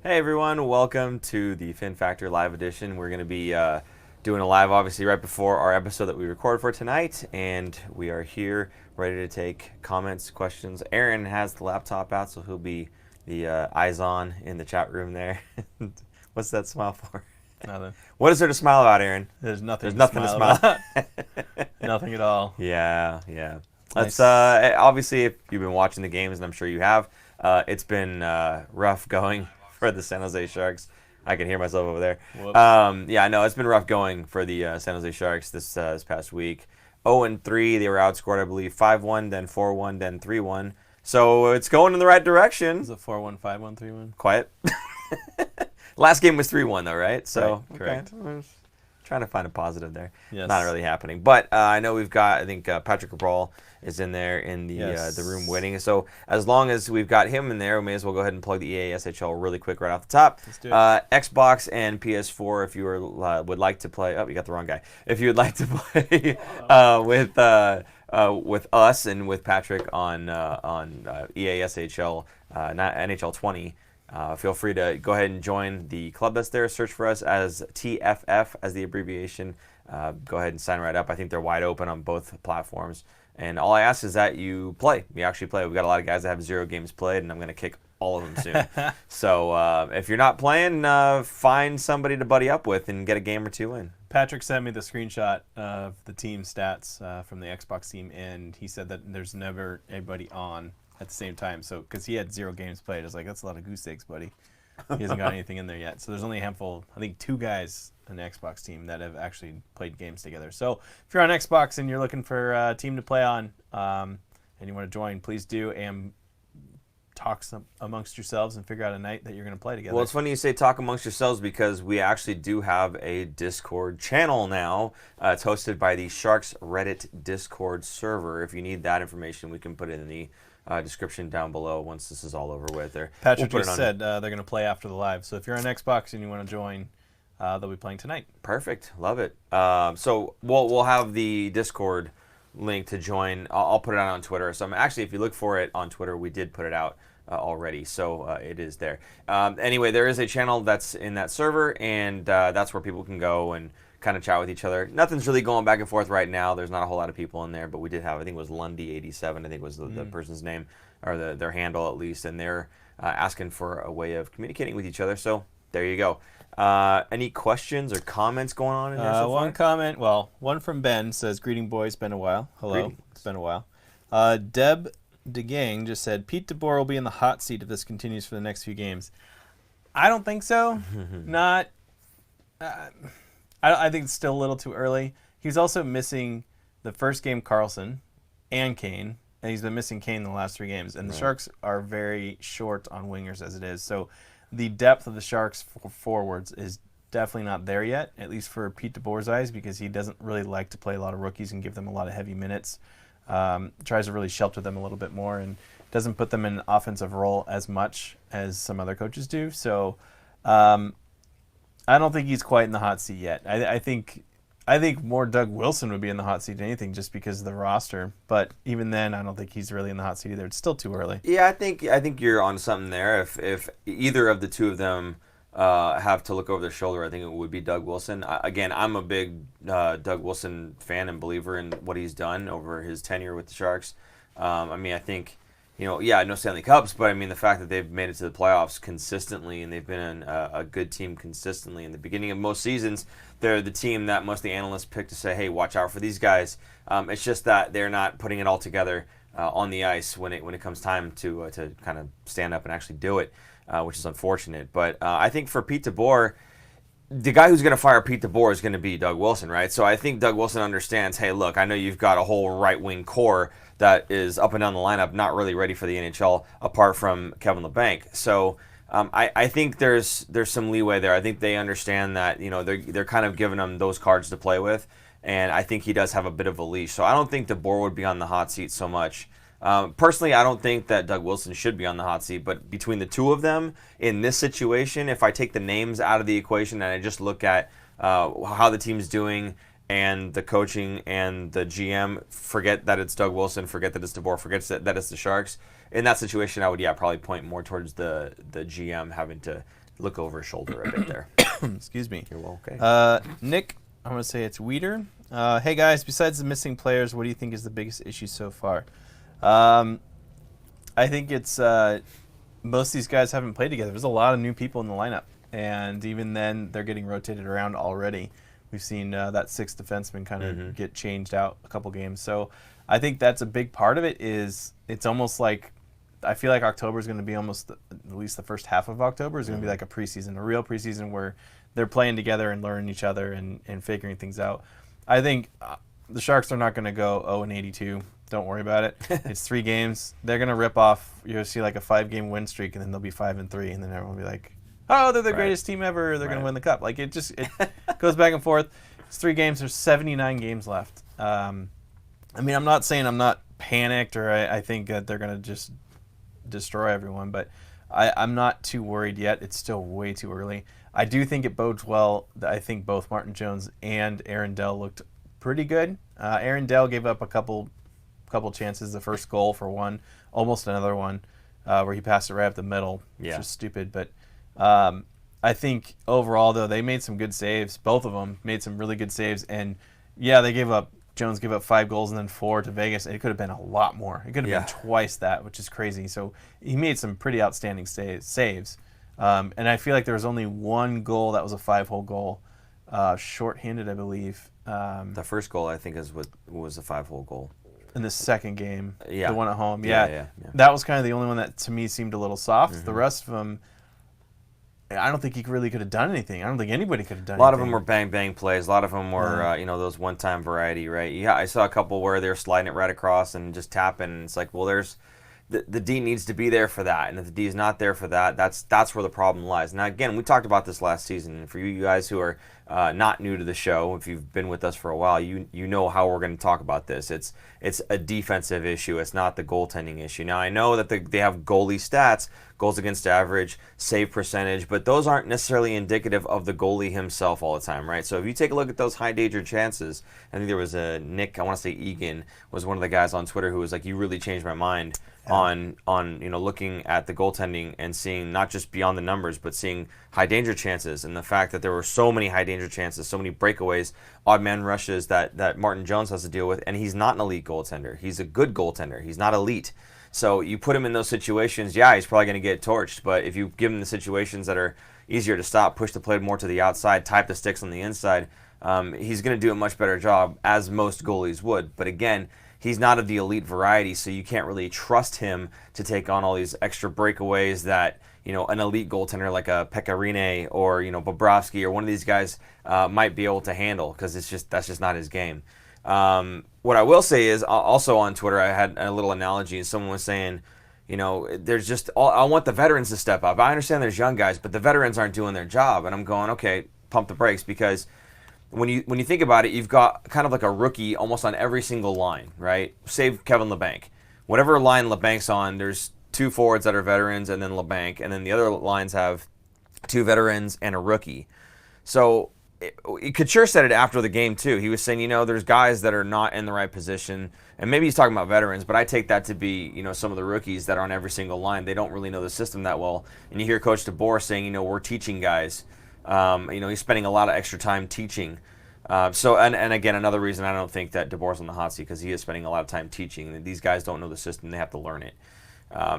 Hey everyone, welcome to the Fin Factor Live Edition. We're going to be doing a live, obviously, right before our episode that we record for tonight, and we are here ready to take comments, questions. Aaron has the laptop out, so he'll be the eyes on in the chat room there. What's that smile for? Nothing. What is there to smile about, Aaron? There's nothing. There's nothing to smile about. Nothing at all. Yeah. Nice. Let's obviously, if you've been watching the games, and I'm sure you have, it's been rough going for the San Jose Sharks. I can hear myself over there. Yeah, no, it's been rough going for the San Jose Sharks this past week. 0-3, they were outscored, I believe, 5-1, then 4-1, then 3-1. So it's going in the right direction. Is it 4-1, 5-1, 3-1? Quiet. Last game was 3-1, though, right? So right, correct. Okay. Trying to find a positive there. Yes. Not really happening. But I know we've got, I think Patrick Cabral is in there in the room waiting. So as long as we've got him in there, we may as well go ahead and plug the ASHL really quick right off the top. Let's do it. Xbox and PS4, if you would like to play. Oh, you got the wrong guy. If you would like to play with us and with Patrick on EASHL, not NHL 20. Feel free to go ahead and join the club that's there. Search for us as TFF as the abbreviation. Go ahead and sign right up. I think they're wide open on both platforms. And all I ask is that you play. You actually play. We've got a lot of guys that have 0 games played, and I'm going to kick all of them soon. So if you're not playing, find somebody to buddy up with and get a game or two in. Patrick sent me the screenshot of the team stats from the Xbox team, and he said that there's never anybody on at the same time. So because he had 0 games played, I was like, that's a lot of goose eggs, buddy. He hasn't got anything in there yet. So there's only a handful, I think 2 guys on the Xbox team that have actually played games together. So if you're on Xbox and you're looking for a team to play on and you want to join, please do, and talk amongst yourselves and figure out a night that you're going to play together. Well, it's funny you say talk amongst yourselves because we actually do have a Discord channel now. It's hosted by the Sharks Reddit Discord server. If you need that information, we can put it in the description down below once this is all over with. Patrick just said they're going to play after the live. So if you're on Xbox and you want to join, they'll be playing tonight. Perfect. Love it. So we'll have the Discord link to join. I'll put it out on Twitter. So actually, if you look for it on Twitter, we did put it out already. So it is there. Anyway, there is a channel that's in that server, and that's where people can go and kind of chat with each other. Nothing's really going back and forth right now. There's not a whole lot of people in there, but we did have, I think it was Lundy87, I think was the person's name, or their handle at least, and they're asking for a way of communicating with each other. So there you go. Any questions or comments going on in there so far? One comment, one from Ben says, greeting boys, been a while. Hello, Greetings. It's been a while. Deb DeGang just said, Pete DeBoer will be in the hot seat if this continues for the next few games. I don't think so. Not... I think it's still a little too early. He's also missing the first game Carlson and Kane, and he's been missing Kane the last 3 games. And the Sharks are very short on wingers as it is. So the depth of the Sharks forwards is definitely not there yet, at least for Pete DeBoer's eyes, because he doesn't really like to play a lot of rookies and give them a lot of heavy minutes. Tries to really shelter them a little bit more and doesn't put them in an offensive role as much as some other coaches do. So I don't think he's quite in the hot seat yet. I think more Doug Wilson would be in the hot seat than anything, just because of the roster. But even then, I don't think he's really in the hot seat either. It's still too early. Yeah, I think you're on something there. If either of the two of them have to look over their shoulder, I think it would be Doug Wilson. Again, I'm a big Doug Wilson fan and believer in what he's done over his tenure with the Sharks. I think, no Stanley Cups, but I mean the fact that they've made it to the playoffs consistently and they've been a good team consistently. In the beginning of most seasons, they're the team that most of the analysts pick to say, hey, watch out for these guys. It's just that they're not putting it all together on the ice when it comes time to kind of stand up and actually do it, which is unfortunate. But I think for Pete DeBoer, the guy who's going to fire Pete DeBoer is going to be Doug Wilson, right? So I think Doug Wilson understands, hey, look, I know you've got a whole right-wing core that is up and down the lineup, not really ready for the NHL apart from Kevin LeBanc. So I think there's some leeway there. I think they understand that, they're kind of giving him those cards to play with, and I think he does have a bit of a leash. So I don't think DeBoer would be on the hot seat so much. Personally, I don't think that Doug Wilson should be on the hot seat, but between the two of them in this situation, if I take the names out of the equation and I just look at how the team's doing and the coaching and the GM, forget that it's Doug Wilson, forget that it's DeBoer, forget that it's the Sharks. In that situation, I would probably point more towards the GM having to look over his shoulder a bit there. Excuse me. You're well, okay. Nick, I'm going to say it's Weeder. Hey, guys, besides the missing players, what do you think is the biggest issue so far? I think it's most of these guys haven't played together. There's a lot of new people in the lineup, and even then, they're getting rotated around already. We've seen that sixth defenseman kind of get changed out a couple games. So I think that's a big part of it. Is it's almost like I feel like October is going to be almost at least the first half of October is going to be like a preseason, a real preseason where they're playing together and learning each other and figuring things out. I think the Sharks are not going to go 0-82. Don't worry about it. It's 3 games. They're going to rip off. You'll see like a 5-game win streak, and then they'll be 5-3, and then everyone will be like, "Oh, they're the greatest team ever. They're going to win the cup." Like it goes back and forth. It's 3 games. There's 79 games left. I mean, I'm not saying I'm not panicked or I think that they're going to just destroy everyone, but I'm not too worried yet. It's still way too early. I do think it bodes well. I think both Martin Jones and Aaron Dell looked pretty good. Aaron Dell gave up a couple chances. The first goal for one, almost another one where he passed it right up the middle, which was stupid. But I think overall, though, they made some good saves. Both of them made some really good saves. And, yeah, Jones gave up 5 goals and then 4 to Vegas. It could have been a lot more. It could have been twice that, which is crazy. So he made some pretty outstanding saves. And I feel like there was only one goal that was a 5-hole goal, shorthanded, I believe. The first goal, I think, was a 5-hole goal. In the second game, the one at home. Yeah. That was kind of the only one that, to me, seemed a little soft. The rest of them, I don't think he really could have done anything. I don't think anybody could have done anything. A lot of them were bang-bang plays. A lot of them were, those one-time variety, right? Yeah, I saw a couple where they were sliding it right across and just tapping. And it's like, well, the D needs to be there for that. And if the D is not there for that, that's where the problem lies. Now, again, we talked about this last season. And for you guys who are not new to the show, if you've been with us for a while, you know how we're going to talk about this. It's a defensive issue. It's not the goaltending issue. Now, I know that they have goalie stats, goals against average, save percentage, but those aren't necessarily indicative of the goalie himself all the time, right? So if you take a look at those high danger chances, I think there was a Nick, I want to say Egan, was one of the guys on Twitter who was like, you really changed my mind on looking at the goaltending and seeing not just beyond the numbers, but seeing high danger chances and the fact that there were so many high danger chances, so many breakaways, odd man rushes that Martin Jones has to deal with, and he's not an elite goaltender. He's a good goaltender. He's not elite. So you put him in those situations, he's probably going to get torched. But if you give him the situations that are easier to stop, push the play more to the outside, type the sticks on the inside, he's going to do a much better job, as most goalies would. But again, he's not of the elite variety, so you can't really trust him to take on all these extra breakaways that an elite goaltender like a Pekarine or Bobrovsky or one of these guys might be able to handle, because that's just not his game. What I will say is, also on Twitter, I had a little analogy, and someone was saying, there's just I want the veterans to step up. I understand there's young guys, but the veterans aren't doing their job, and I'm going, okay, pump the brakes, because when you think about it, you've got kind of like a rookie almost on every single line, right? Save Kevin Labanc. Whatever line Labanc's on, there's 2 forwards that are veterans, and then Labanc, and then the other lines have 2 veterans and a rookie. So Couture said it after the game too. He was saying, there's guys that are not in the right position, and maybe he's talking about veterans, but I take that to be, some of the rookies that are on every single line. They don't really know the system that well. And you hear Coach DeBoer saying, we're teaching guys. He's spending a lot of extra time teaching. And again, another reason I don't think that DeBoer's on the hot seat, because he is spending a lot of time teaching. These guys don't know the system; they have to learn it.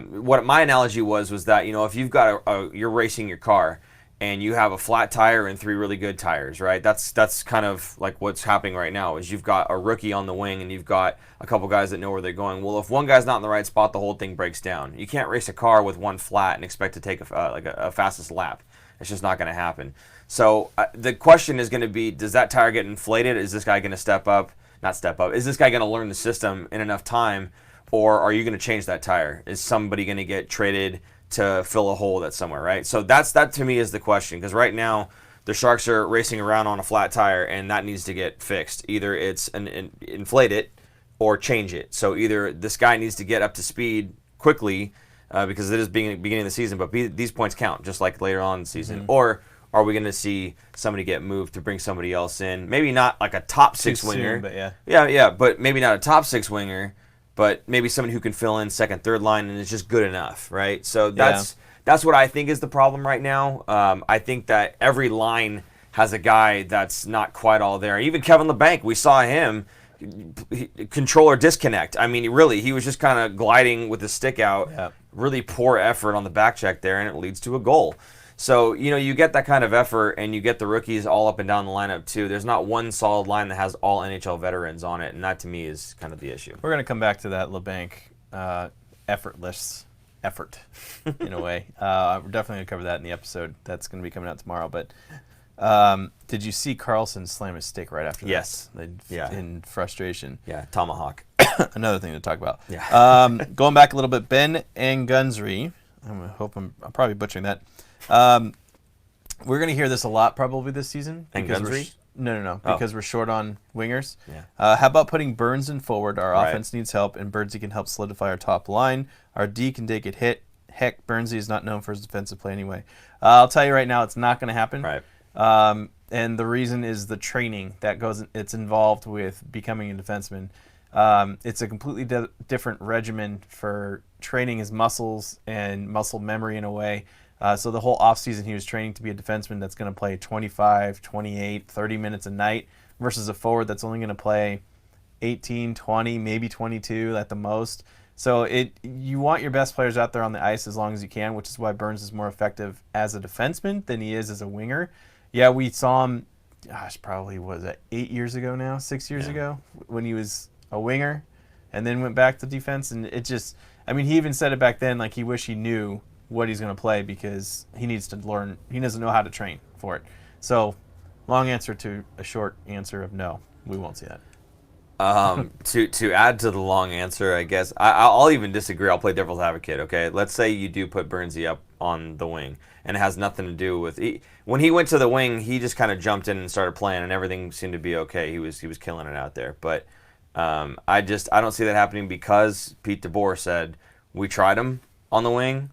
What my analogy was that if you've got you're racing your car, and you have a flat tire and 3 really good tires, right? That's kind of like what's happening right now, is you've got a rookie on the wing and you've got a couple guys that know where they're going. Well, if one guy's not in the right spot, the whole thing breaks down. You can't race a car with one flat and expect to take a fastest lap. It's just not going to happen. So the question is going to be, does that tire get inflated? Is this guy going to step up? Not step up. Is this guy going to learn the system in enough time, or are you going to change that tire? Is somebody going to get traded to fill a hole that's somewhere, right? So that to me is the question, because right now the Sharks are racing around on a flat tire, and that needs to get fixed. Either it's inflate it or change it. So either this guy needs to get up to speed quickly, because it is beginning of the season, but these points count just like later on in the season, or are we going to see somebody get moved to bring somebody else in? Maybe not like a top 6 winger, soon, but but maybe not a top 6 winger, but maybe somebody who can fill in second, third line and is just good enough, right? So that's that's what I think is the problem right now. I think that every line has a guy that's not quite all there. Even Kevin LeBanc, we saw him control or disconnect. I mean, he was just kind of gliding with the stick out. Yeah. Really poor effort on the back check there, and it leads to a goal. So, you get that kind of effort, and you get the rookies all up and down the lineup, too. There's not one solid line that has all NHL veterans on it, and that, to me, is kind of the issue. We're going to come back to that LeBanc effortless effort, in a way. We're definitely going to cover that in the episode. That's going to be coming out tomorrow. But did you see Carlson slam his stick right after that? Yes. Yeah. In frustration. Yeah, tomahawk. Another thing to talk about. Yeah. Going back a little bit, Ben and Gunsry. I'm probably butchering that. We're going to hear this a lot probably this season. And Gunsry? No. Because we're short on wingers. Yeah. How about putting Burns in forward? Our Right. offense needs help, and Burnsy can help solidify our top line. Our D can take a hit. Heck, Burnsy is not known for his defensive play anyway. I'll tell you right now, it's not going to happen. Right. And the reason is the training that it's involved with becoming a defenseman. It's a completely different regimen for training his muscles and muscle memory in a way. So the whole offseason he was training to be a defenseman that's going to play 25, 28, 30 minutes a night versus a forward that's only going to play 18, 20, maybe 22 at the most. So you want your best players out there on the ice as long as you can, which is why Burns is more effective as a defenseman than he is as a winger. Yeah, we saw him, probably, 8 years ago now, 6 years ago, when he was a winger and then went back to defense. And it just, he even said it back then, like he wished he knew what he's going to play because he needs to learn. He doesn't know how to train for it. So, long answer to a short answer of no, we won't see that. To add to the long answer, I guess I'll even disagree. I'll play devil's advocate. Okay, let's say you do put Burnsy up on the wing, and it has nothing to do with when he went to the wing. He just kind of jumped in and started playing, and everything seemed to be okay. He was killing it out there, but I don't see that happening because Pete DeBoer said we tried him on the wing.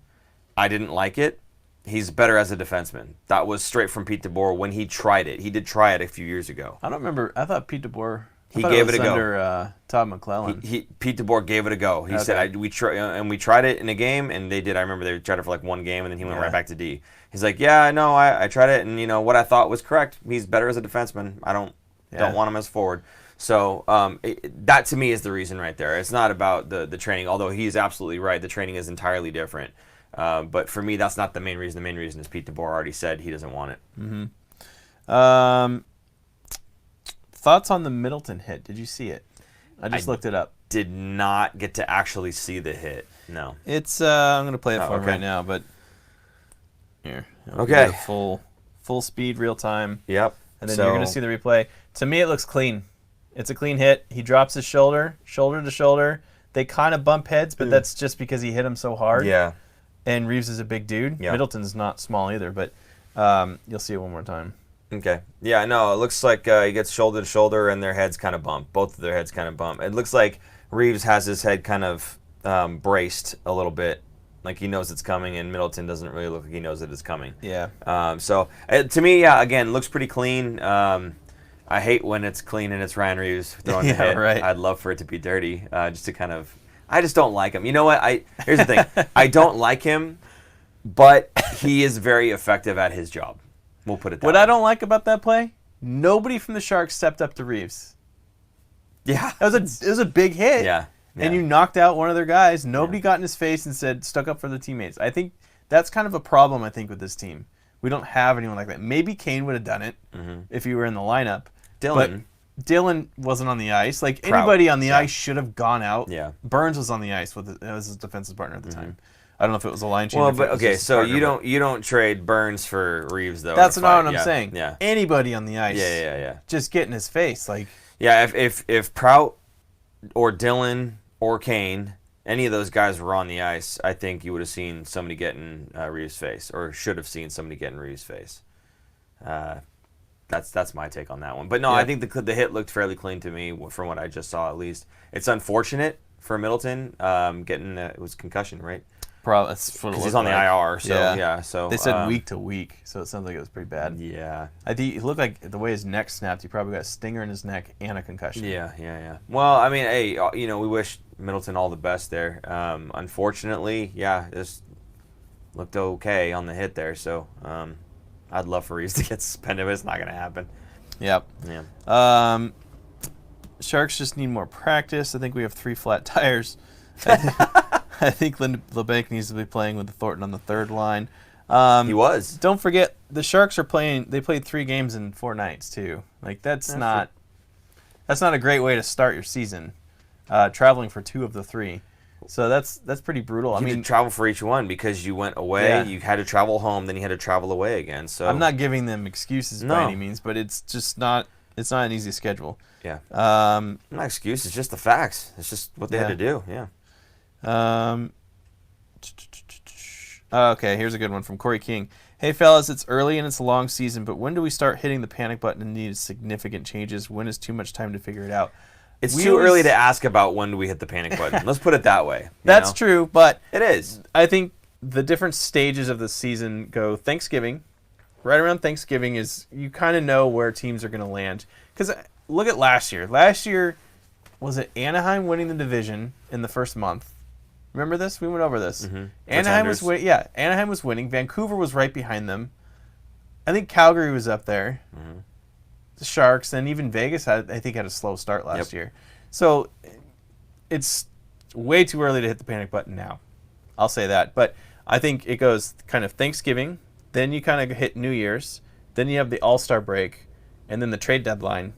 I didn't like it. He's better as a defenseman. That was straight from Pete DeBoer when he tried it. He did try it a few years ago. I don't remember. I thought Pete DeBoer. He gave it a go. Under Todd McClellan. Pete DeBoer gave it a go. He said we tried it in a game, and they did. I remember they tried it for like one game, and then he went right back to D. He's like, yeah, no, I tried it, and what I thought was correct. He's better as a defenseman. I don't want him as forward. So that to me is the reason right there. It's not about the training, although he's absolutely right. The training is entirely different. But for me, that's not the main reason. The main reason is Pete DeBoer already said he doesn't want it. Mm-hmm. Thoughts on the Middleton hit? Did you see it? I just looked it up. Did not get to actually see the hit. No. It's I'm going to play it for him right now, but here. Okay. Full speed, real time. Yep. And then you're going to see the replay. To me, it looks clean. It's a clean hit. He drops his shoulder to shoulder. They kind of bump heads, but that's just because he hit him so hard. Yeah. And Reeves is a big dude. Yeah. Middleton's not small either, but you'll see it one more time. Okay. Yeah, no, it looks like he gets shoulder to shoulder and their heads kind of bump. Both of their heads kind of bump. It looks like Reeves has his head kind of braced a little bit, like he knows it's coming, and Middleton doesn't really look like he knows that it's coming. Yeah. So to me, again, looks pretty clean. I hate when it's clean and it's Ryan Reeves throwing the hit. Right. I'd love for it to be dirty, just to kind of. I just don't like him. You know what? Here's the thing. I don't like him, but he is very effective at his job. We'll put it that way. What I don't like about that play, nobody from the Sharks stepped up to Reeves. Yeah. It was a big hit. Yeah. And you knocked out one of their guys. Nobody got in his face and said, stuck up for the teammates. I think that's kind of a problem, with this team. We don't have anyone like that. Maybe Kane would have done it if he were in the lineup. Dylan wasn't on the ice. Like, anybody on the ice should have gone out. Yeah. Burns was on the ice as his defensive partner at the time. I don't know if it was a line change. Well, but okay, so you don't trade Burns for Reeves though. That's what I'm saying. Yeah. Anybody on the ice. Yeah. Just get in his face, like. Yeah, if Prout or Dylan or Kane, any of those guys were on the ice, I think you would have seen somebody get in Reeves' face, or should have seen somebody get in Reeves' face. That's my take on that one. But no, I think the hit looked fairly clean to me from what I just saw. At least it's unfortunate for Middleton getting it was concussion, right? Probably because he's on the IR. So so they said week to week, so it sounds like it was pretty bad. Yeah, I think it looked like the way his neck snapped, he probably got a stinger in his neck and a concussion. Yeah. Well, I mean, hey, we wish Middleton all the best there. Unfortunately, looked okay on the hit there. So I'd love for Reeves to get suspended, but it's not going to happen. Yep. Yeah. Sharks just need more practice. I think we have 3 flat tires. I think LeBanc needs to be playing with Thornton on the third line. He was. Don't forget, the Sharks are playing. They played 3 games in 4 nights too. Like that's not a great way to start your season. Traveling for 2 of the 3, so that's pretty brutal. I mean, travel for each one because you went away. Yeah. You had to travel home, then you had to travel away again. So I'm not giving them excuses by any means, but it's just not. It's not an easy schedule. Yeah. Not excuse. It's just the facts. It's just what they had to do. Yeah. Okay, here's a good one from Corey King. Hey, fellas, it's early and it's a long season, but when do we start hitting the panic button and need significant changes? When is too much time to figure it out? It's too early to ask about when do we hit the panic button. Let's put it that way. That's true, but it is. I think the different stages of the season go Thanksgiving. Right around Thanksgiving is you kind of know where teams are going to land. Because look at last year. Last year, was it Anaheim winning the division in the first month? Remember this? We went over this. Mm-hmm. Anaheim was winning. Vancouver was right behind them. I think Calgary was up there. Mm-hmm. The Sharks, and even Vegas had a slow start last year. So it's way too early to hit the panic button now. I'll say that. But I think it goes kind of Thanksgiving, then you kind of hit New Year's, then you have the All-Star break, and then the trade deadline,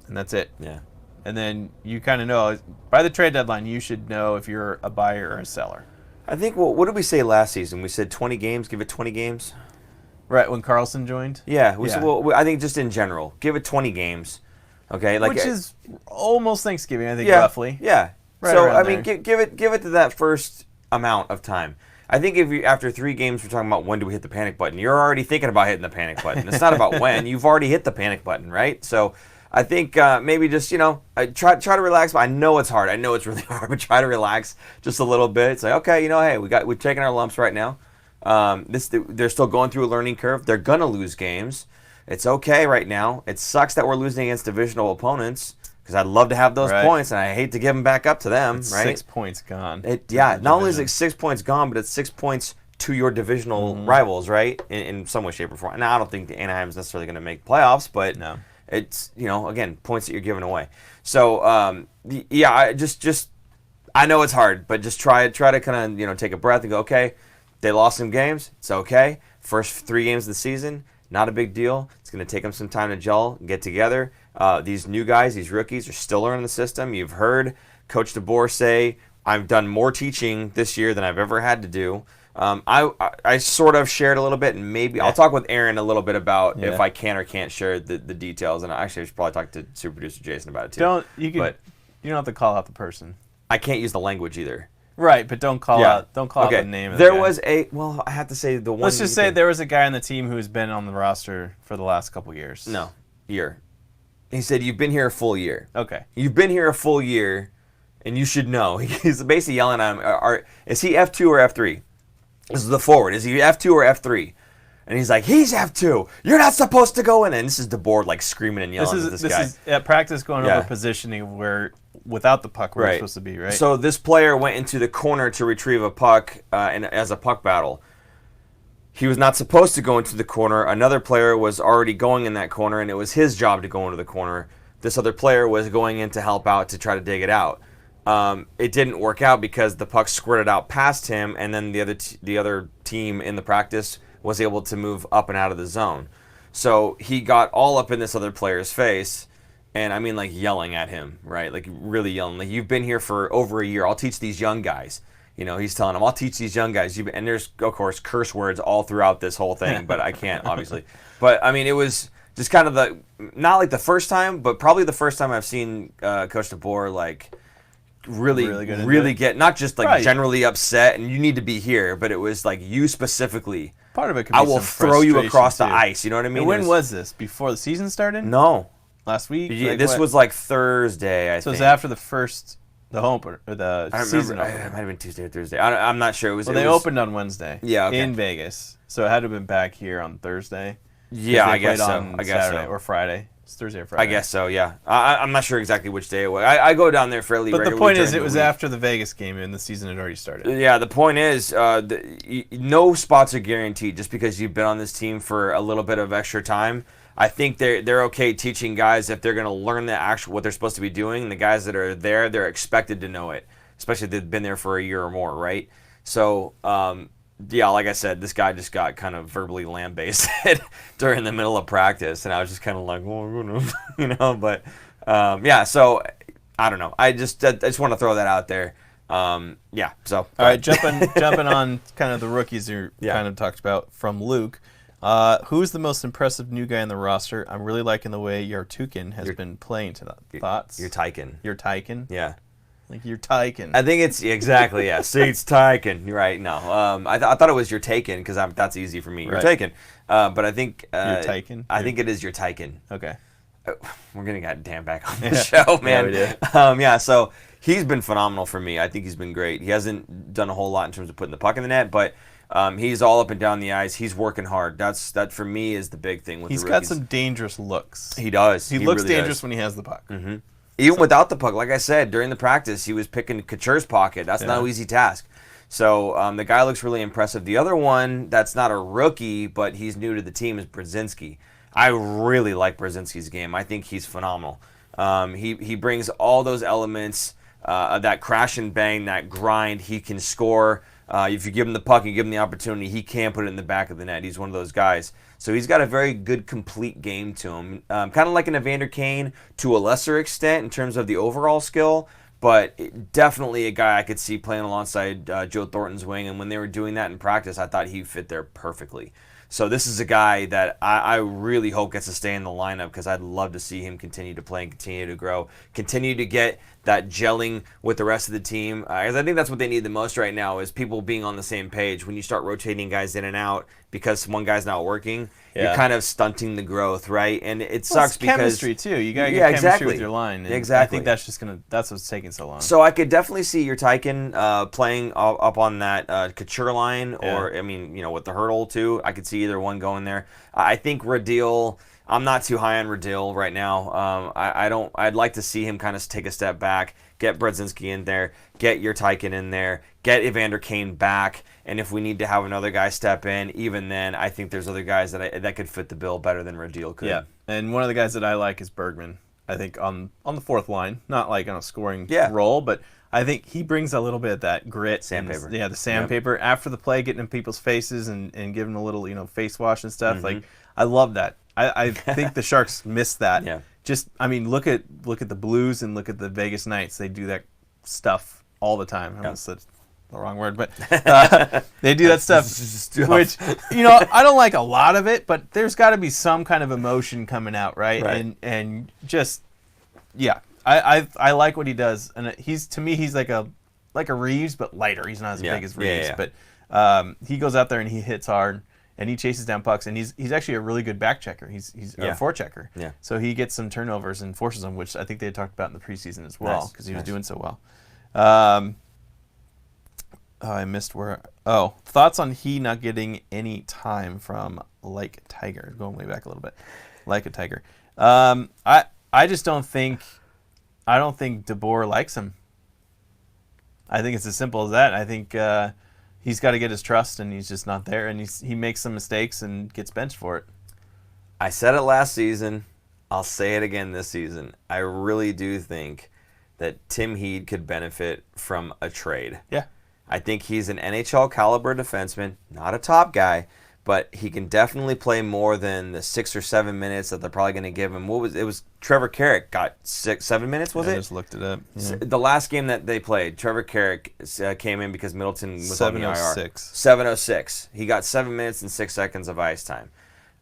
and that's it. Yeah. And then you kind of know, by the trade deadline, you should know if you're a buyer or a seller. I think, what did we say last season? We said 20 games, give it 20 games? Right, when Carlson joined? Yeah. We said, I think just in general, give it 20 games. Okay? Which is almost Thanksgiving, I think, roughly. Yeah. Right, so, I mean, there. give it to that first amount of time. I think if you after 3 games we're talking about when do we hit the panic button, you're already thinking about hitting the panic button. It's not about when. You've already hit the panic button, right? So I think maybe just, try to relax. But I know it's hard. I know it's really hard, but try to relax just a little bit. It's like, okay, hey, we're taking our lumps right now. They're still going through a learning curve. They're going to lose games. It's okay right now. It sucks that we're losing against divisional opponents because I'd love to have those points, and I hate to give them back up to them. It's right? 6 points gone. Not only is it 6 points gone, but it's 6 points to your divisional rivals, right? In some way, shape, or form. Now, I don't think the Anaheim's necessarily going to make playoffs, but it's again points that you're giving away. So I know it's hard, but just try to kind of take a breath and go, okay, they lost some games, it's okay. First 3 games of the season, not a big deal. It's going to take them some time to gel, get together. These new guys, these rookies, are still learning the system. You've heard Coach DeBoer say, I've done more teaching this year than I've ever had to do. I sort of shared a little bit, and maybe I'll talk with Aaron a little bit about if I can or can't share the details. And actually, I should probably talk to super producer Jason about it too. You don't have to call out the person. I can't use the language either. Right, but don't call out the name of the guy. I have to say the one. Let's just say there was a guy on the team who's been on the roster for the last couple years. No, year. He said, you've been here a full year. Okay. You've been here a full year, and you should know. He's basically yelling at him, is he F2 or F3? This is the forward. Is he F2 or F3? And he's like, he's F2. You're not supposed to go in. And this is DeBoer screaming and yelling at this guy. This is at practice going over positioning where without the puck where it's supposed to be, right? So this player went into the corner to retrieve a puck as a puck battle. He was not supposed to go into the corner. Another player was already going in that corner, and it was his job to go into the corner. This other player was going in to help out to try to dig it out. It didn't work out because the puck squirted out past him, and then the other team in the practice was able to move up and out of the zone. So he got all up in this other player's face, and I mean yelling at him, right? Really yelling. You've been here for over a year. I'll teach these young guys. He's telling them, I'll teach these young guys. And there's, of course, curse words all throughout this whole thing, but I can't, obviously. But, I mean, it was just kind of not like the first time, but probably the first time I've seen Coach DeBoer, really get, not just, generally upset, and you need to be here, but it was, you specifically. Part of it could be I will throw you across the ice, you know what I mean? And when was this? Before the season started? No. Last week? Yeah, this was, Thursday, I think. So it was after the first... The home or the season opener. It might have been Tuesday or Thursday. I'm not sure. They opened on Wednesday. Yeah, okay. In Vegas, so it had to have been back here on Thursday. Yeah, I guess so. Saturday or Friday. It's Thursday or Friday. I guess so, yeah. I'm not sure exactly which day it was. I go down there fairly But regularly. the point is, during it was the week. after the Vegas game, and the season had already started. Yeah, the point is, no spots are guaranteed just because you've been on this team for a little bit of extra time. I think they're okay teaching guys if they're going to learn what they're supposed to be doing. The guys that are there, they're expected to know it, especially if they've been there for a year or more, right? So, yeah, like I said, this guy just got kind of verbally lambasted during the middle of practice, and I was just kind of like, well, you know, but yeah. So I don't know. I just want to throw that out there. Yeah. So all right, jumping on kind of the rookies you kind of talked about from Luke. Who's the most impressive new guy in the roster? I'm really liking the way Yartukin has been playing tonight. Thoughts? You're Tyken. You're Tyken? Yeah. Like you're Tyken. I think it's exactly, yeah. See, it's Tyken. You're right. No. I thought it was your Taken because that's easy for me. You're Taken. But I think you're Tyken. I think it is your Tyken. Okay. We're gonna get Dan back on the show, man. Yeah, we did. Yeah, so he's been phenomenal for me. I think he's been great. He hasn't done a whole lot in terms of putting the puck in the net, but he's all up and down the ice. He's working hard. That for me is the big thing with the rookies. He's got some dangerous looks. He does. He looks really dangerous does. when he has the puck. Mm-hmm. Even without the puck, like I said, during the practice, he was picking Couture's pocket. That's no easy task. So the guy looks really impressive. The other one that's not a rookie, but he's new to the team, is Brzezinski. I really like Brzezinski's game. I think he's phenomenal. He brings all those elements, that crash and bang, that grind. He can score. If you give him the puck and give him the opportunity, he can put it in the back of the net. He's one of those guys. So he's got a very good, complete game to him. Kind of like an Evander Kane to a lesser extent in terms of the overall skill, but definitely a guy I could see playing alongside Joe Thornton's wing. And when they were doing that in practice, I thought he fit there perfectly. So this is a guy that I really hope gets to stay in the lineup because I'd love to see him continue to play and continue to grow, continue to get that gelling with the rest of the team. Because I think that's what they need the most right now is people being on the same page. When you start rotating guys in and out because one guy's not working, you're kind of stunting the growth, right? And it sucks because chemistry too. You gotta get chemistry with your line. And exactly. I think that's what's taking so long. So I could definitely see your Tyken playing up on that Couture line, or I mean, with the hurdle too. I could see either one going there. I think Radil. I'm not too high on Radil right now. I'd like to see him kind of take a step back, get Brzezinski in there, get your Tyken in there, get Evander Kane back, and if we need to have another guy step in, even then, I think there's other guys that could fit the bill better than Radil could. Yeah, and one of the guys that I like is Bergman. I think on the fourth line, not like on a scoring role, but I think he brings a little bit of that grit, sandpaper. The sandpaper after the play, getting in people's faces and giving a little face wash and stuff. Like I love that. I think the Sharks missed that. Yeah. Just look at the Blues and look at the Vegas Knights. They do that stuff all the time. I almost said the wrong word, but they do that stuff. Which I don't like a lot of it, but there's got to be some kind of emotion coming out, right? And just I like what he does, and to me he's like a Reeves but lighter. He's not as big as Reeves, but he goes out there and he hits hard. And he chases down pucks, and he's actually a really good back checker. He's a forechecker. Yeah. So he gets some turnovers and forces them, which I think they had talked about in the preseason as well, because he was doing so well. I missed where. Thoughts on he not getting any time from Like Tiger? Going way back a little bit, Like a Tiger. I just don't think. I don't think DeBoer likes him. I think it's as simple as that. I think. He's got to get his trust, and he's just not there, and he makes some mistakes and gets benched for it. I said it last season. I'll say it again this season. I really do think that Tim Heed could benefit from a trade. Yeah. I think he's an NHL caliber defenseman, not a top guy, but he can definitely play more than the 6 or 7 minutes that they're probably going to give him. It was Trevor Carrick got 7 minutes, was it? I just looked it up. Yeah. The last game that they played, Trevor Carrick came in because Middleton was on the IR. 7:06. He got 7 minutes and 6 seconds of ice time.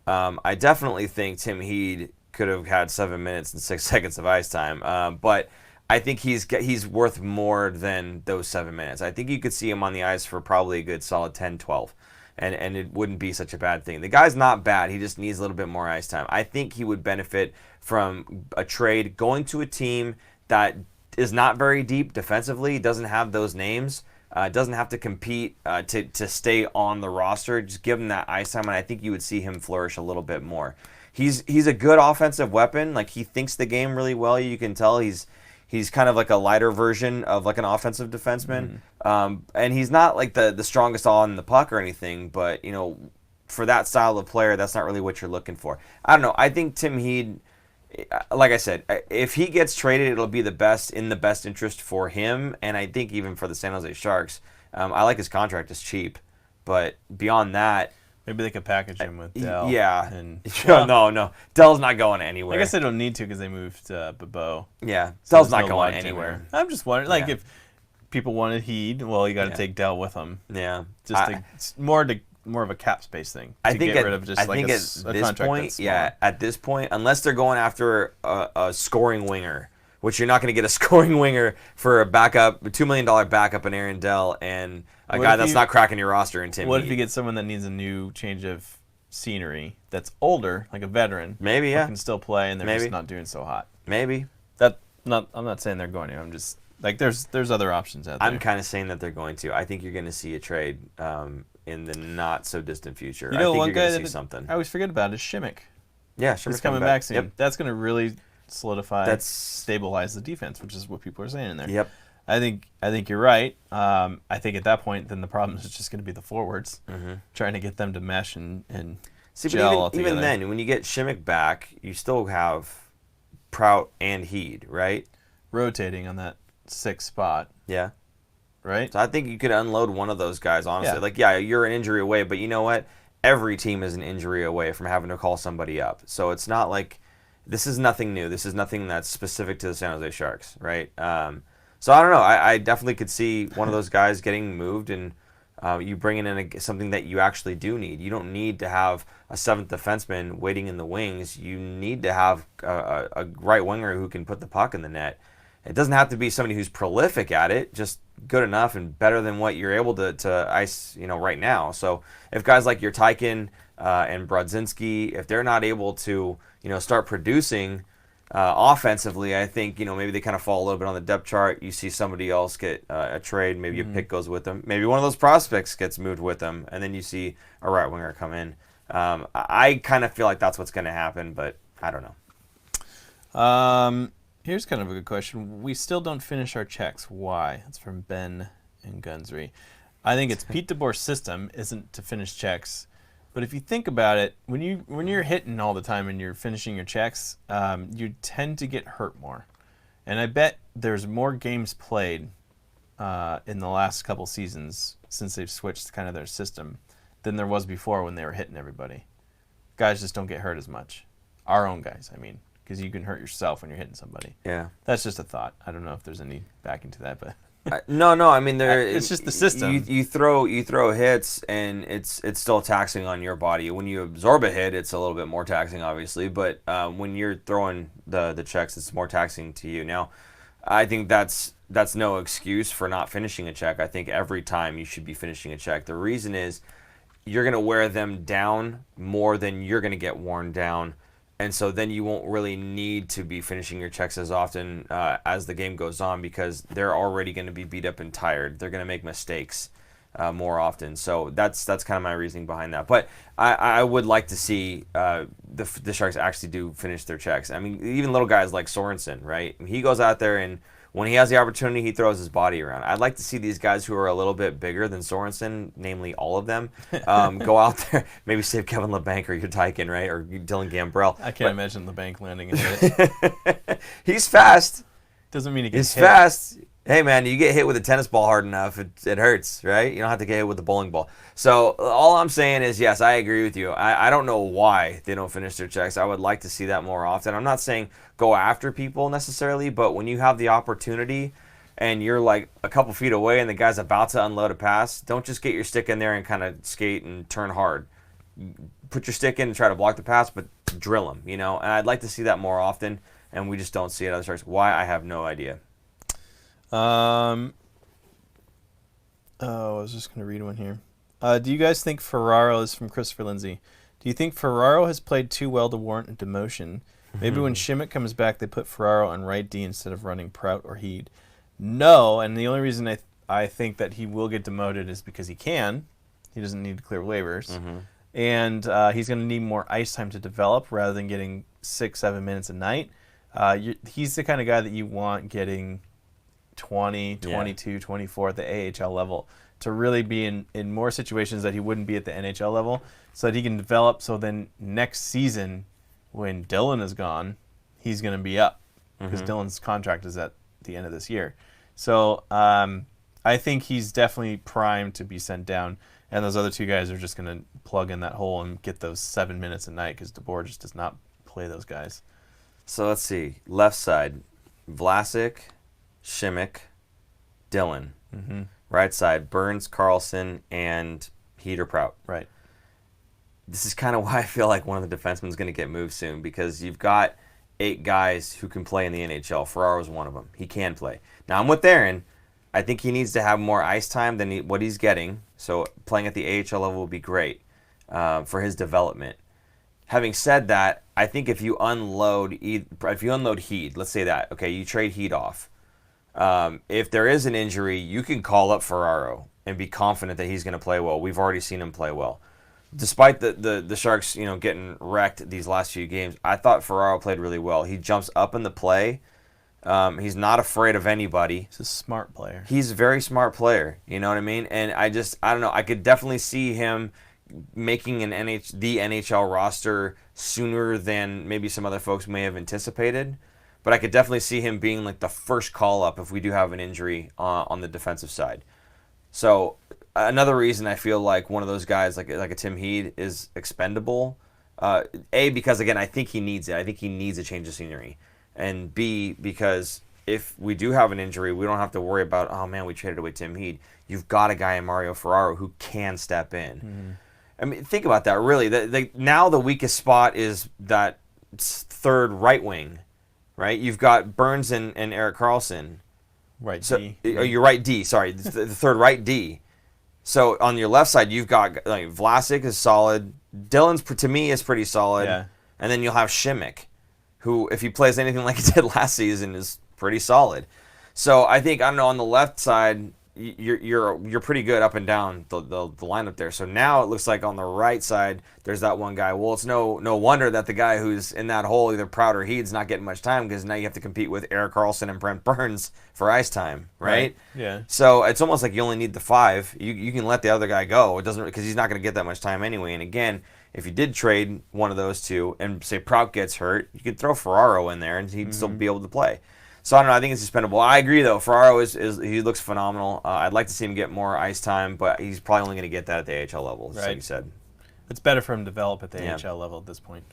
I definitely think Tim Heed could have had 7 minutes and 6 seconds of ice time, but I think he's worth more than those 7 minutes. I think you could see him on the ice for probably a good solid 10, 12. And it wouldn't be such a bad thing. The guy's not bad. He just needs a little bit more ice time. I think he would benefit from a trade, going to a team that is not very deep defensively, doesn't have those names, doesn't have to compete to stay on the roster. Just give him that ice time, and I think you would see him flourish a little bit more. he's a good offensive weapon. Like, he thinks the game really well. You can tell he's kind of like a lighter version of like an offensive defenseman. And he's not like the strongest on the puck or anything, but, you know, for that style of player, that's not really what you're looking for. I don't know. I think Tim Heed, like I said, if he gets traded, it'll be the best interest for him, and I think even for the San Jose Sharks. I like his contract; it's cheap, but beyond that, maybe they could package him with Dell. Yeah, and, no, Dell's not going anywhere. I guess they don't need to because they moved Bebeau. Yeah, So Dell's there's not no going logjam anywhere. there. I'm just wondering, like, if people wanted Heed, well, you got to take Dell with them. Yeah, just it's more of a cap space thing. I think get rid of just I like think a at this contract point, that's smaller. at this point, unless they're going after a scoring winger, which you're not going to get a scoring winger for a $2 million backup in Aaron Dell and a guy that's not cracking your roster in Tim What Heed. if you get someone that needs a new change of scenery that's older, like a veteran? Maybe, who yeah. can still play and they're just not doing so hot. Maybe. I'm not saying they're going to. I'm just like there's other options out there. I'm kind of saying that they're going to. I think you're going to see a trade in the not so distant future. You know, I think one you're guy going to that see something. I always forget about is Shimmick. Yeah, He's coming back soon. Yep. That's going to really solidify, That's- stabilize the defense, which is what people are saying in there. Yep. I think you're right. I think at that point, then the problem is just going to be the forwards, trying to get them to mesh and See, gel all but even together. then, when you get Shimmick back, you still have Prout and Heed, right? rotating on that 6th spot, Yeah. right? So I think you could unload one of those guys, honestly. Yeah. Like, yeah, you're an injury away, but you know what? Every team is an injury away from having to call somebody up. So it's not like this is nothing new. This is nothing that's specific to the San Jose Sharks, right? So I don't know. I definitely could see one of those guys getting moved and you bringing in something that you actually do need. You don't need to have a 7th defenseman waiting in the wings. You need to have a right winger who can put the puck in the net. It doesn't have to be somebody who's prolific at it, just good enough and better than what you're able to ice, right now. So if guys like your Tykin and Brodzinski, if they're not able to, start producing offensively, I think, maybe they kind of fall a little bit on the depth chart. You see somebody else get a trade, maybe a pick goes with them. Maybe one of those prospects gets moved with them, and then you see a right winger come in. I kind of feel like that's what's going to happen, but I don't know. Here's kind of a good question. We still don't finish our checks. Why? That's from Ben and Gunsry. I think it's Pete DeBoer's system isn't to finish checks. But if you think about it, when you're hitting all the time and you're finishing your checks, you tend to get hurt more. And I bet there's more games played in the last couple seasons since they've switched kind of their system than there was before when they were hitting everybody. Guys just don't get hurt as much. Our own guys, I mean, because you can hurt yourself when you're hitting somebody. Yeah. That's just a thought. I don't know if there's any backing to that, but No. I mean, it's just the system. You throw hits, and it's still taxing on your body. When you absorb a hit, it's a little bit more taxing, obviously. But when you're throwing the checks, it's more taxing to you. Now, I think that's no excuse for not finishing a check. I think every time you should be finishing a check. The reason is you're going to wear them down more than you're going to get worn down. And so then you won't really need to be finishing your checks as often as the game goes on because they're already going to be beat up and tired. They're going to make mistakes more often. So that's kind of my reasoning behind that. But I would like to see the Sharks actually do finish their checks. I mean, even little guys like Sorensen, right? He goes out there and when he has the opportunity, he throws his body around. I'd like to see these guys who are a little bit bigger than Sorensen, namely all of them, go out there, maybe save Kevin LeBanc or your Tykin, right? Or Dylan Gambrell. I can't imagine LeBanc landing in it. He's fast. Doesn't mean he gets He's hit. fast. Hey, man, you get hit with a tennis ball hard enough, it hurts, right? You don't have to get hit with a bowling ball. So all I'm saying is, yes, I agree with you. I don't know why they don't finish their checks. I would like to see that more often. I'm not saying go after people necessarily, but when you have the opportunity and you're like a couple feet away and the guy's about to unload a pass, don't just get your stick in there and kind of skate and turn hard. Put your stick in and try to block the pass, but drill him, And I'd like to see that more often, and we just don't see it at the Sharks. Why? I have no idea. I was just going to read one here. Do you guys think Ferraro is from Christopher Lindsay? Do you think Ferraro has played too well to warrant a demotion? Maybe when Shimmick comes back, they put Ferraro on right D instead of running Prout or Heed. No, and the only reason I think that he will get demoted is because he can. He doesn't need to clear waivers. and he's going to need more ice time to develop rather than getting 6-7 minutes a night. He's the kind of guy that you want getting 20, 22, 24 at the AHL level to really be in more situations that he wouldn't be at the NHL level, so that he can develop. So then next season, when Dylan is gone, he's going to be up because Dylan's contract is at the end of this year. So I think he's definitely primed to be sent down, and those other two guys are just going to plug in that hole and get those 7 minutes a night because DeBoer just does not play those guys. So let's see. Left side, Vlasic, Šimik, Dylan. Right side, Burns, Carlson, and Heat or Prout. Right. This is kind of why I feel like one of the defensemen is going to get moved soon, because you've got 8 guys who can play in the NHL. Ferraro's one of them. He can play. Now, I'm with Aaron. I think he needs to have more ice time than what he's getting. So playing at the AHL level would be great for his development. Having said that, I think if you unload Heat, let's say that, okay, you trade Heat off. If there is an injury, you can call up Ferraro and be confident that he's going to play well. We've already seen him play well. Despite the Sharks, getting wrecked these last few games, I thought Ferraro played really well. He jumps up in the play. He's not afraid of anybody. He's a smart player. He's a very smart player. You know what I mean? And I don't know. I could definitely see him making the NHL roster sooner than maybe some other folks may have anticipated. But I could definitely see him being like the first call up if we do have an injury on the defensive side. So another reason I feel like one of those guys like a Tim Heed is expendable. Because again, I think he needs it. I think he needs a change of scenery. And B, because if we do have an injury, we don't have to worry about, oh man, we traded away Tim Heed. You've got a guy in Mario Ferraro who can step in. I mean, think about that. Really, now the weakest spot is that third right wing. Right, you've got Burns and Erik Karlsson. Right D. D. You're right D. Sorry, the third right D. So on your left side, you've got Vlasic is solid. Dylan's to me is pretty solid. Yeah. And then you'll have Šimik, who if he plays anything like he did last season is pretty solid. So I think on the left side, you're pretty good up and down the lineup there. So now it looks like on the right side there's that one guy. Well, it's no wonder that the guy who's in that hole, either Prout or Heed's not getting much time, because now you have to compete with Erik Karlsson and Brent Burns for ice time, right? Yeah. So it's almost like you only need the 5. You can let the other guy go. It doesn't, because he's not going to get that much time anyway. And again, if you did trade one of those two and say Prout gets hurt, you could throw Ferraro in there and he'd still be able to play. So I don't know. I think it's expendable. I agree though. Ferraro is he looks phenomenal. I'd like to see him get more ice time, but he's probably only going to get that at the AHL level, right. like you said. It's better for him to develop at the AHL level at this point.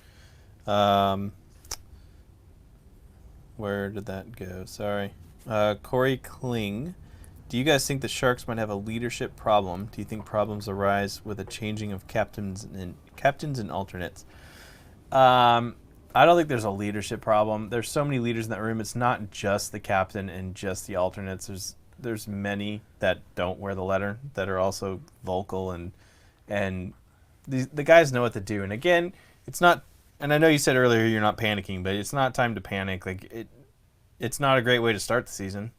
Where did that go? Sorry. Corey Kling. Do you guys think the Sharks might have a leadership problem? Do you think problems arise with a changing of captains and alternates? I don't think there's a leadership problem. There's so many leaders in that room. It's not just the captain and just the alternates. There's many that don't wear the letter that are also vocal, and the guys know what to do. And again, it's not. And I know you said earlier you're not panicking, but it's not time to panic. Like it's not a great way to start the season.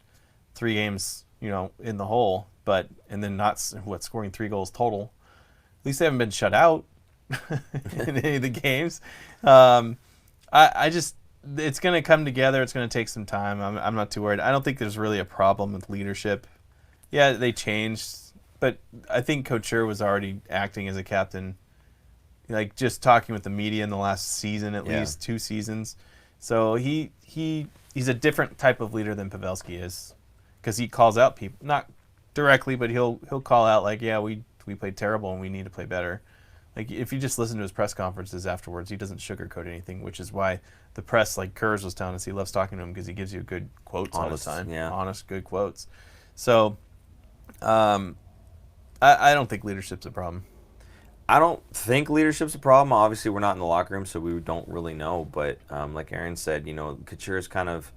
3 games, in the hole, and then not scoring 3 goals total. At least they haven't been shut out in any of the games. It's going to come together. It's going to take some time. I'm not too worried. I don't think there's really a problem with leadership. Yeah, they changed, but I think Couture was already acting as a captain, like just talking with the media in the last season, at least 2 seasons. So he's a different type of leader than Pavelski is, because he calls out people, not directly, but he'll call out like, yeah, we played terrible and we need to play better. Like, if you just listen to his press conferences afterwards, he doesn't sugarcoat anything, which is why the press, like Kurz was telling us, he loves talking to him because he gives you good quotes all the time. Yeah. Honest, good quotes. So, I don't think leadership's a problem. I don't think leadership's a problem. Obviously, we're not in the locker room, so we don't really know. But like Aaron said, Couture's kind of,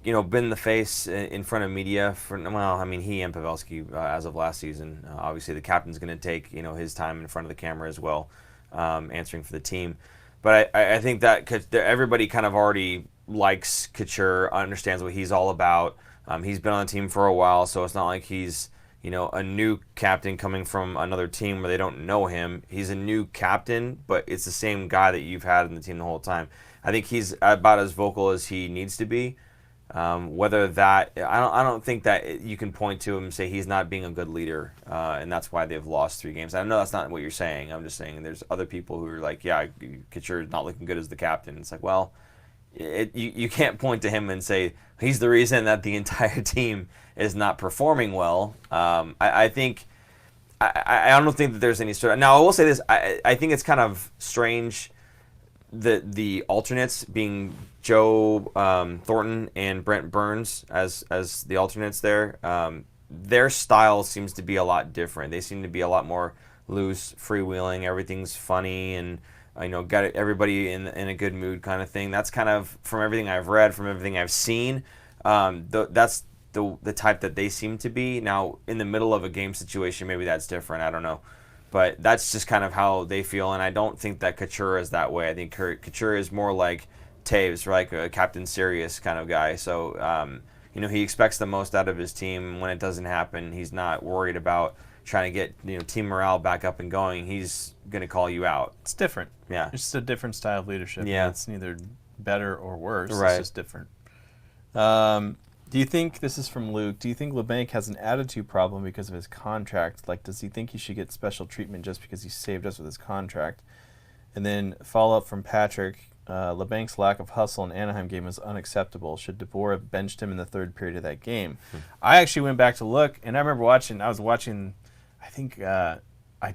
been the face in front of media he and Pavelski as of last season. Obviously, the captain's going to take his time in front of the camera as well, answering for the team. But I think that everybody kind of already likes Couture, understands what he's all about. He's been on the team for a while, so it's not like he's a new captain coming from another team where they don't know him. He's a new captain, but it's the same guy that you've had in the team the whole time. I think he's about as vocal as he needs to be. Whether that, I don't think that you can point to him and say he's not being a good leader, and that's why they've lost 3 games. I know that's not what you're saying. I'm just saying there's other people who are like, yeah, Couture's not looking good as the captain. It's like, well, you can't point to him and say he's the reason that the entire team is not performing well. I think I don't think that there's any sort of, now I will say this, I think it's kind of strange the alternates being Joe Thornton and Brent Burns as the alternates there. Their style seems to be a lot different. They seem to be a lot more loose, freewheeling. Everything's funny and got everybody in a good mood kind of thing. That's kind of, from everything I've read, from everything I've seen, that's the type that they seem to be. Now, in the middle of a game situation, maybe that's different. I don't know. But that's just kind of how they feel, and I don't think that Couture is that way. I think Couture is more like Taves, like a Captain Serious kind of guy. So, he expects the most out of his team. When it doesn't happen, he's not worried about trying to get team morale back up and going. He's going to call you out. It's different. Yeah. It's just a different style of leadership. Yeah. It's neither better or worse. Right. It's just different. Do you think, this is from Luke, do you think LeBanc has an attitude problem because of his contract? Like, does he think he should get special treatment just because he saved us with his contract? And then follow-up from Patrick, LeBanc's lack of hustle in Anaheim game is unacceptable. Should DeBoer have benched him in the 3rd period of that game? I actually went back to look, and I remember I was watching, I think I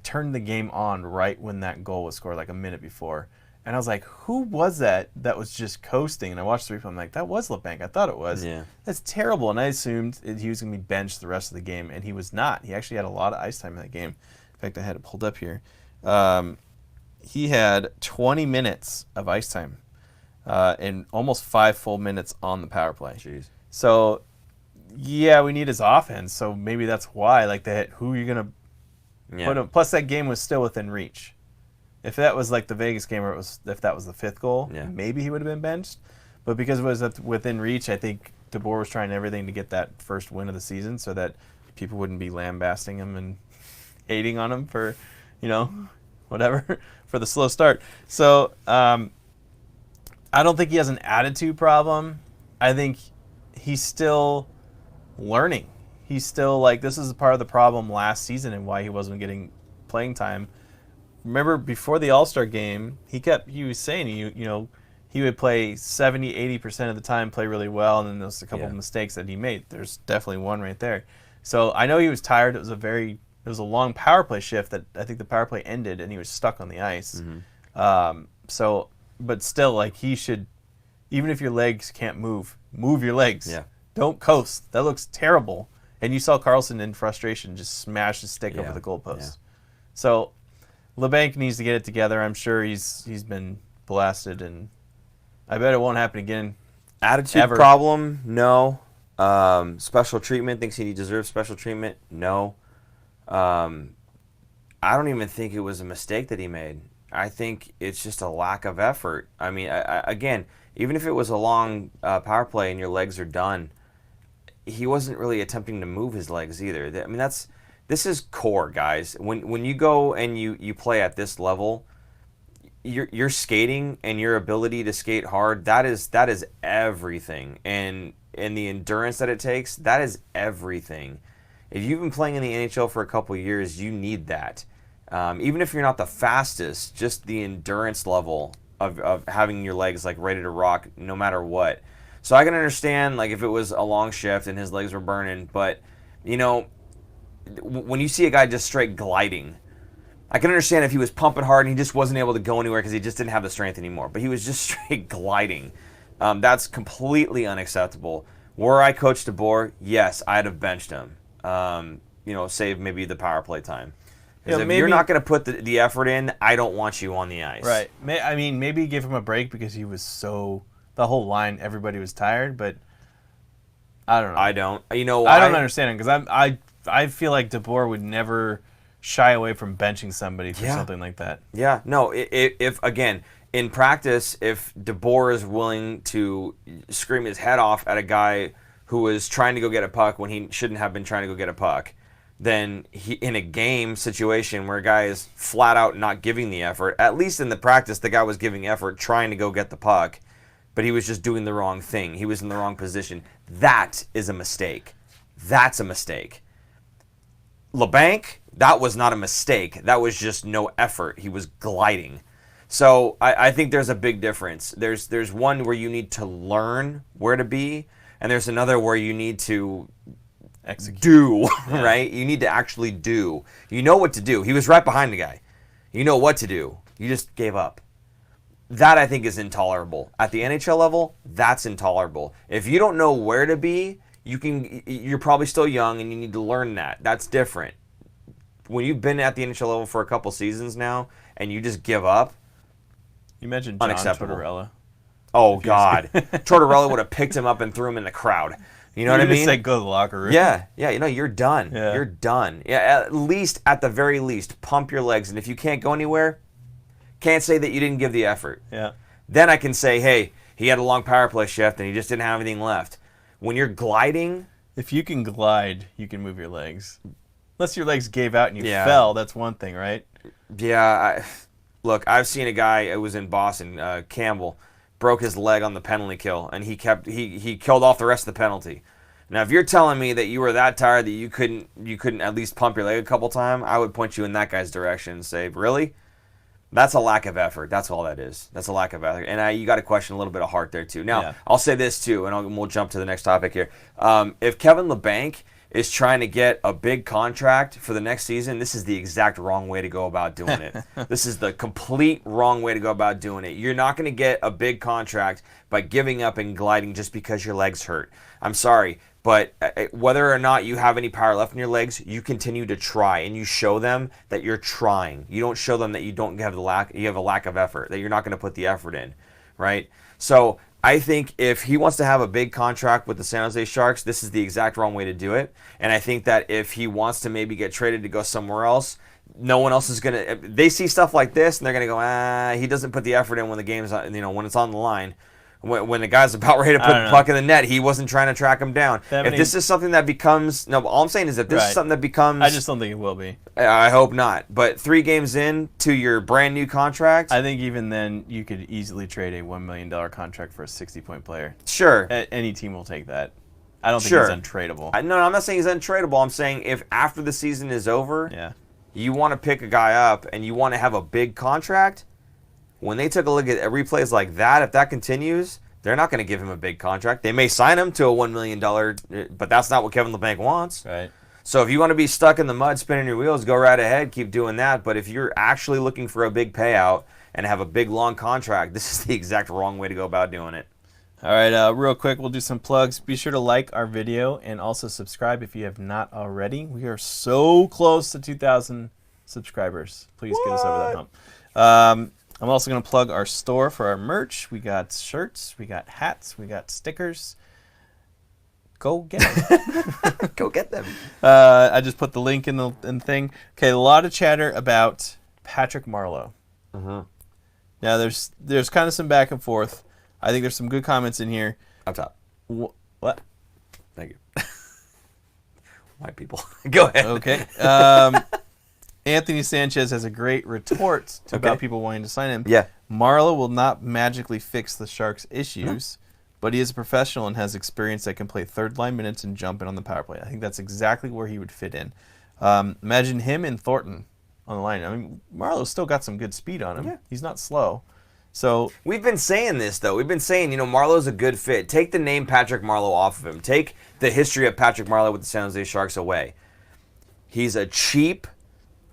turned the game on right when that goal was scored, like a minute before. And I was like, who was that was just coasting? And I watched the replay. I'm like, that was LeBanc. I thought it was. Yeah. That's terrible. And I assumed he was going to be benched the rest of the game, and he was not. He actually had a lot of ice time in that game. In fact, I had it pulled up here. He had 20 minutes of ice time and almost 5 full minutes on the power play. Jeez. So, yeah, we need his offense. So maybe that's why. Like, who are you going to put him? Plus, that game was still within reach. If that was like the Vegas game, if that was the 5th goal, maybe he would have been benched. But because it was within reach, I think DeBoer was trying everything to get that first win of the season so that people wouldn't be lambasting him and hating on him for, whatever, for the slow start. So I don't think he has an attitude problem. I think he's still learning. He's still this is part of the problem last season and why he wasn't getting playing time. Remember, before the All-Star game, he was saying, he would play 70, 80% of the time, play really well, and then there's a couple of mistakes that he made. There's definitely one right there. So I know he was tired. It was a long power play shift that I think the power play ended, and he was stuck on the ice. Mm-hmm. But still, he should, even if your legs can't move your legs. Yeah. Don't coast. That looks terrible. And you saw Carlson in frustration just smash his stick over the goalpost. Yeah. So LeBanc needs to get it together. I'm sure he's been blasted, and I bet it won't happen again. Attitude problem? No. Special treatment? Thinks he deserves special treatment? No. I don't even think it was a mistake that he made. I think it's just a lack of effort. I mean, again, even if it was a long power play and your legs are done, he wasn't really attempting to move his legs either. I mean, this is core, guys. When you go and you play at this level, your skating and your ability to skate hard, that is everything. And the endurance that it takes, that is everything. If you've been playing in the NHL for a couple of years, you need that. Even if you're not the fastest, just the endurance level of having your legs ready to rock no matter what. So I can understand if it was a long shift and his legs were burning, but when you see a guy just straight gliding, I can understand if he was pumping hard and he just wasn't able to go anywhere because he just didn't have the strength anymore. But he was just straight gliding. That's completely unacceptable. Were I Coach DeBoer, yes, I'd have benched him. Save maybe the power play time. Because if you're not going to put the effort in, I don't want you on the ice. Right. Maybe give him a break because he was the whole line, everybody was tired, but I don't know. I don't. You know why? I don't understand it because I feel like DeBoer would never shy away from benching somebody for something like that. Yeah. No, if again, in practice, if DeBoer is willing to scream his head off at a guy who was trying to go get a puck when he shouldn't have been trying to go get a puck, than in a game situation where a guy is flat out not giving the effort. At least in the practice, the guy was giving effort, trying to go get the puck, but he was just doing the wrong thing. He was in the wrong position. That is a mistake. That's a mistake. LeBanc, that was not a mistake. That was just no effort. He was gliding. So I think there's a big difference. There's one where you need to learn where to be, and there's another where you need to execute. Right? You need to actually do. You know what to do. He was right behind the guy. You know what to do. You just gave up. That, I think, is intolerable. At the NHL level, that's intolerable. If you don't know where to be, you're probably still young and you need to learn that. That's different. When you've been at the NHL level for a couple seasons now and you just give up, you imagine John unacceptable. Tortorella. Oh, God. Tortorella would have picked him up and threw him in the crowd. You know what I mean? Just say, go to the locker room. Yeah, you're done. Yeah. You're done. Yeah, at the very least, pump your legs. And if you can't go anywhere, can't say that you didn't give the effort. Yeah. Then I can say, hey, he had a long power play shift and he just didn't have anything left. When you're gliding... If you can glide, you can move your legs. Unless your legs gave out and you fell, that's one thing, right? Yeah. Look, I've seen a guy, it was in Boston, Campbell, broke his leg on the penalty kill, and he killed off the rest of the penalty. Now, if you're telling me that you were that tired that you couldn't at least pump your leg a couple times, I would point you in that guy's direction and say, really? That's a lack of effort. That's all that is. That's a lack of effort. And you got to question a little bit of heart there, too. Now, I'll say this, too, and we'll jump to the next topic here. If Kevin LeBanc is trying to get a big contract for the next season, this is the exact wrong way to go about doing it. This is the complete wrong way to go about doing it. You're not going to get a big contract by giving up and gliding just because your legs hurt. I'm sorry, but whether or not you have any power left in your legs, you continue to try, and you show them that you're trying. You don't show them that you have a lack of effort, that you're not going to put the effort in, right? So I think if he wants to have a big contract with the San Jose Sharks, this is the exact wrong way to do it. And I think that if he wants to maybe get traded to go somewhere else, no one else is going to... They see stuff like this, and they're going to go, he doesn't put the effort in when the game's, when it's on the line. When the guy's about ready to put the puck in the net, he wasn't trying to track him down. If this is something that becomes... No, all I'm saying is that this is something that becomes... I just don't think it will be. I hope not. But 3 games in to your brand new contract... I think even then, you could easily trade a $1 million contract for a 60-point player. Sure. Any team will take that. I don't think he's untradeable. No, I'm not saying he's untradeable. I'm saying if after the season is over, you want to pick a guy up and you want to have a big contract, when they took a look at replays like that, if that continues... They're not going to give him a big contract. They may sign him to a $1 million, but that's not what Kevin LeBanc wants. Right. So if you want to be stuck in the mud spinning your wheels, go right ahead, keep doing that. But if you're actually looking for a big payout and have a big, long contract, this is the exact wrong way to go about doing it. All right, real quick, we'll do some plugs. Be sure to like our video and also subscribe if you have not already. We are so close to 2,000 subscribers. Please get us over that hump. I'm also going to plug our store for our merch. We got shirts, we got hats, we got stickers. Go get them. Go get them. I just put the link in the thing. Okay, a lot of chatter about Patrick Marleau. Mm-hmm. Now, there's kind of some back and forth. I think there's some good comments in here. Up top. What? Thank you. White people. Go ahead. Okay. Anthony Sanchez has a great retort about people wanting to sign him. Yeah. Marleau will not magically fix the Sharks' issues, but he is a professional and has experience that can play third-line minutes and jump in on the power play. I think that's exactly where he would fit in. Imagine him and Thornton on the line. I mean, Marleau's still got some good speed on him. Yeah. He's not slow. So we've been saying this, though. We've been saying, Marleau's a good fit. Take the name Patrick Marleau off of him. Take the history of Patrick Marleau with the San Jose Sharks away. He's a cheap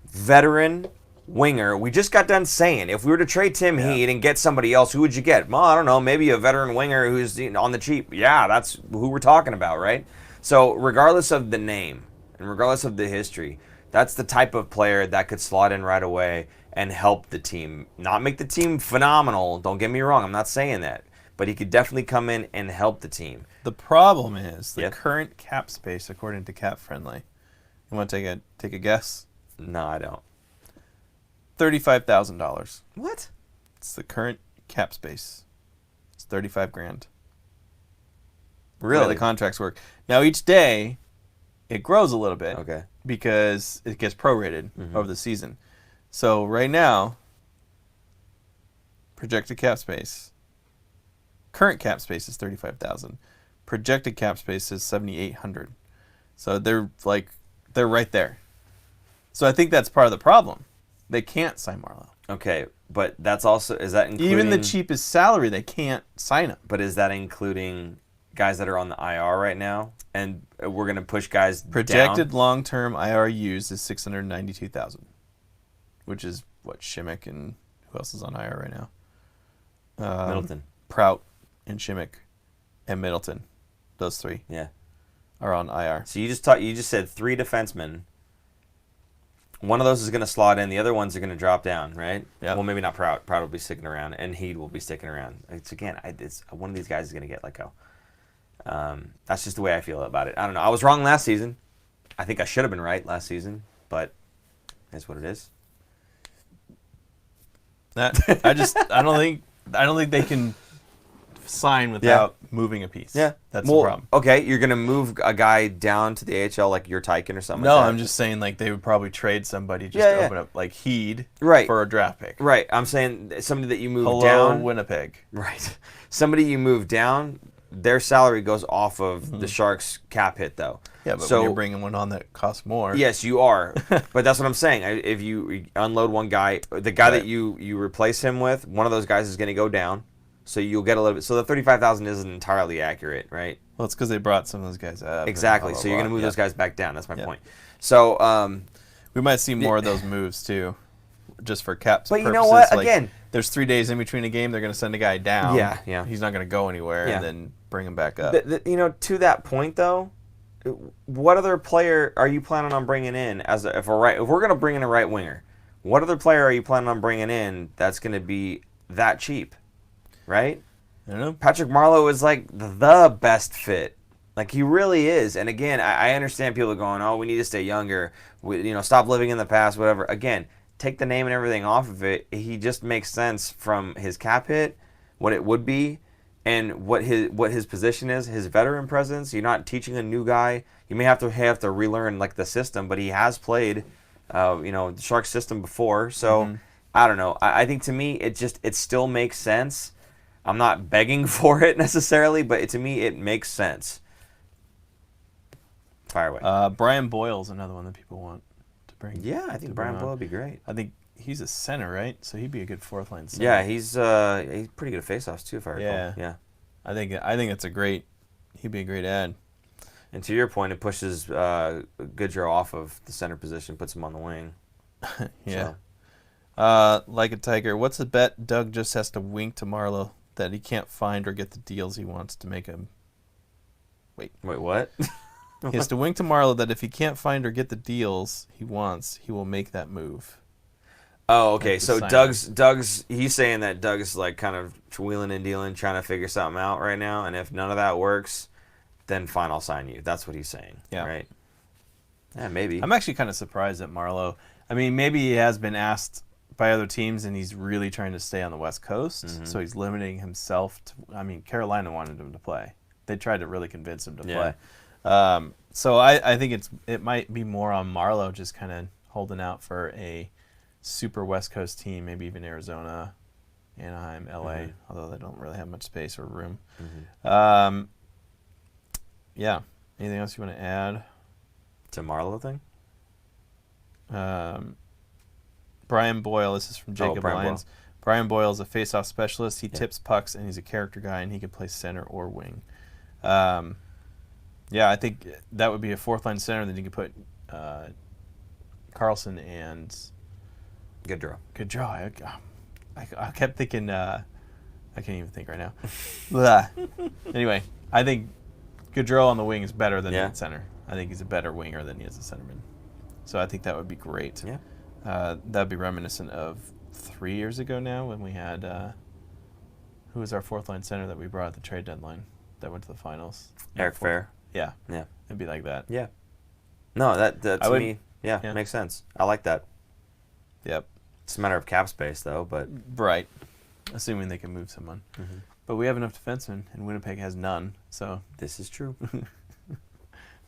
veteran winger. We just got done saying if we were to trade Tim Heed and get somebody else, who would you get? Well, I don't know, maybe a veteran winger who's on the cheap. Yeah, that's who we're talking about, right? So regardless of the name and regardless of the history, that's the type of player that could slot in right away and help the team. Not make the team phenomenal, don't get me wrong, I'm not saying that. But he could definitely come in and help the team. The problem is the current cap space, according to Cap Friendly. You want to take a guess? No, I don't. $35,000. What? It's the current cap space. It's $35,000. Really? The contracts work. Now each day, it grows a little bit. Okay. Because it gets prorated over the season. So right now, projected cap space, current cap space is 35,000. Projected cap space is 7,800. So they're right there. So I think that's part of the problem. They can't sign Marleau. Okay, but that's also, is that including... Even the cheapest salary, they can't sign him. But is that including guys that are on the IR right now? And we're going to push guys Projected down? long-term IR used is 692,000, which is what, Shimmick and who else is on IR right now? Middleton. Prout and Shimmick and Middleton. Those three are on IR. So you just said 3 defensemen. One of those is going to slot in. The other ones are going to drop down, right? Yeah. Well, maybe not Prout. Prout will be sticking around, and Heed will be sticking around. It's one of these guys is going to get let go. That's just the way I feel about it. I don't know. I was wrong last season. I think I should have been right last season, but that's what it is. I don't think they can sign without moving a piece. Yeah, that's the problem. Okay, you're gonna move a guy down to the AHL like you're Tyken or something. No, like that. I'm just saying like they would probably trade somebody to open up like Heed for a draft pick. Right. I'm saying somebody that you move Hello, down. Winnipeg. Right. Somebody you move down, their salary goes off of the Sharks' cap hit though. Yeah, but when you're bringing one on that costs more. Yes, you are. But that's what I'm saying. If you unload one guy, the guy that you replace him with, one of those guys is going to go down. So you'll get a little bit. So the 35,000 isn't entirely accurate, right? Well, it's because they brought some of those guys up. Exactly. So you're going to move those guys back down. That's my point. So we might see more of those moves too, just for caps. But purposes. you know what? Like, again, there's 3 days in between a game. They're going to send a guy down. Yeah. He's not going to go anywhere, and then bring him back up. To that point though, what other player are you planning on bringing in if we're going to bring in a right winger? What other player are you planning on bringing in that's going to be that cheap? Right? I don't know. Patrick Marleau is like the best fit. Like he really is. And again, I understand people going, "Oh, we need to stay younger. Stop living in the past, whatever." Again, take the name and everything off of it. He just makes sense from his cap hit, what it would be, and what his position is, his veteran presence. You're not teaching a new guy. You may have to relearn like the system, but he has played the Sharks system before. So I don't know. I think to me it still makes sense. I'm not begging for it necessarily, but to me it makes sense. Fire away. Brian Boyle's another one that people want to bring. Yeah, I think Brian Boyle would be great. I think he's a center, right? So he'd be a good fourth line center. Yeah, he's pretty good at faceoffs too, if I recall. Yeah. I think it's he'd be a great ad. And to your point, it pushes Goodrow off of the center position, puts him on the wing. Yeah. Like a Tiger, what's the bet Doug just has to wink to Marleau that he can't find or get the deals he wants to make him? Wait, what? He has to wink to Marleau that if he can't find or get the deals he wants, he will make that move. Oh, okay. So Doug's he's saying that Doug is like kind of wheeling and dealing, trying to figure something out right now, and if none of that works, then fine, I'll sign you. That's what he's saying. Yeah. Right. Yeah, maybe. I'm actually kind of surprised at Marleau. I mean, maybe he has been asked by other teams, and he's really trying to stay on the West Coast, so he's limiting himself to. I mean, Carolina wanted him to play. They tried to really convince him to play. So I think it might be more on Marleau just kind of holding out for a super West Coast team, maybe even Arizona, Anaheim, LA, although they don't really have much space or room. Yeah. Anything else you want to add? To Marleau thing? Brian Boyle, this is from Jacob Lyons. Brian Boyle is a face-off specialist. He tips pucks, and he's a character guy, and he can play center or wing. Yeah, I think that would be a fourth-line center. Then you could put Carlson and Goodrow. I kept thinking. I can't even think right now. Anyway, I think Goodrow on the wing is better than at center. I think he's a better winger than he is a centerman. So I think that would be great. Yeah. That would be reminiscent of 3 years ago now when we had who was our fourth-line center that we brought at the trade deadline that went to the finals? Eric Fair. Yeah. It'd be like that. Yeah. No, that to me, makes sense. I like that. Yep. It's a matter of cap space, though, but... Right. Assuming they can move someone. But we have enough defensemen, and Winnipeg has none, so... This is true.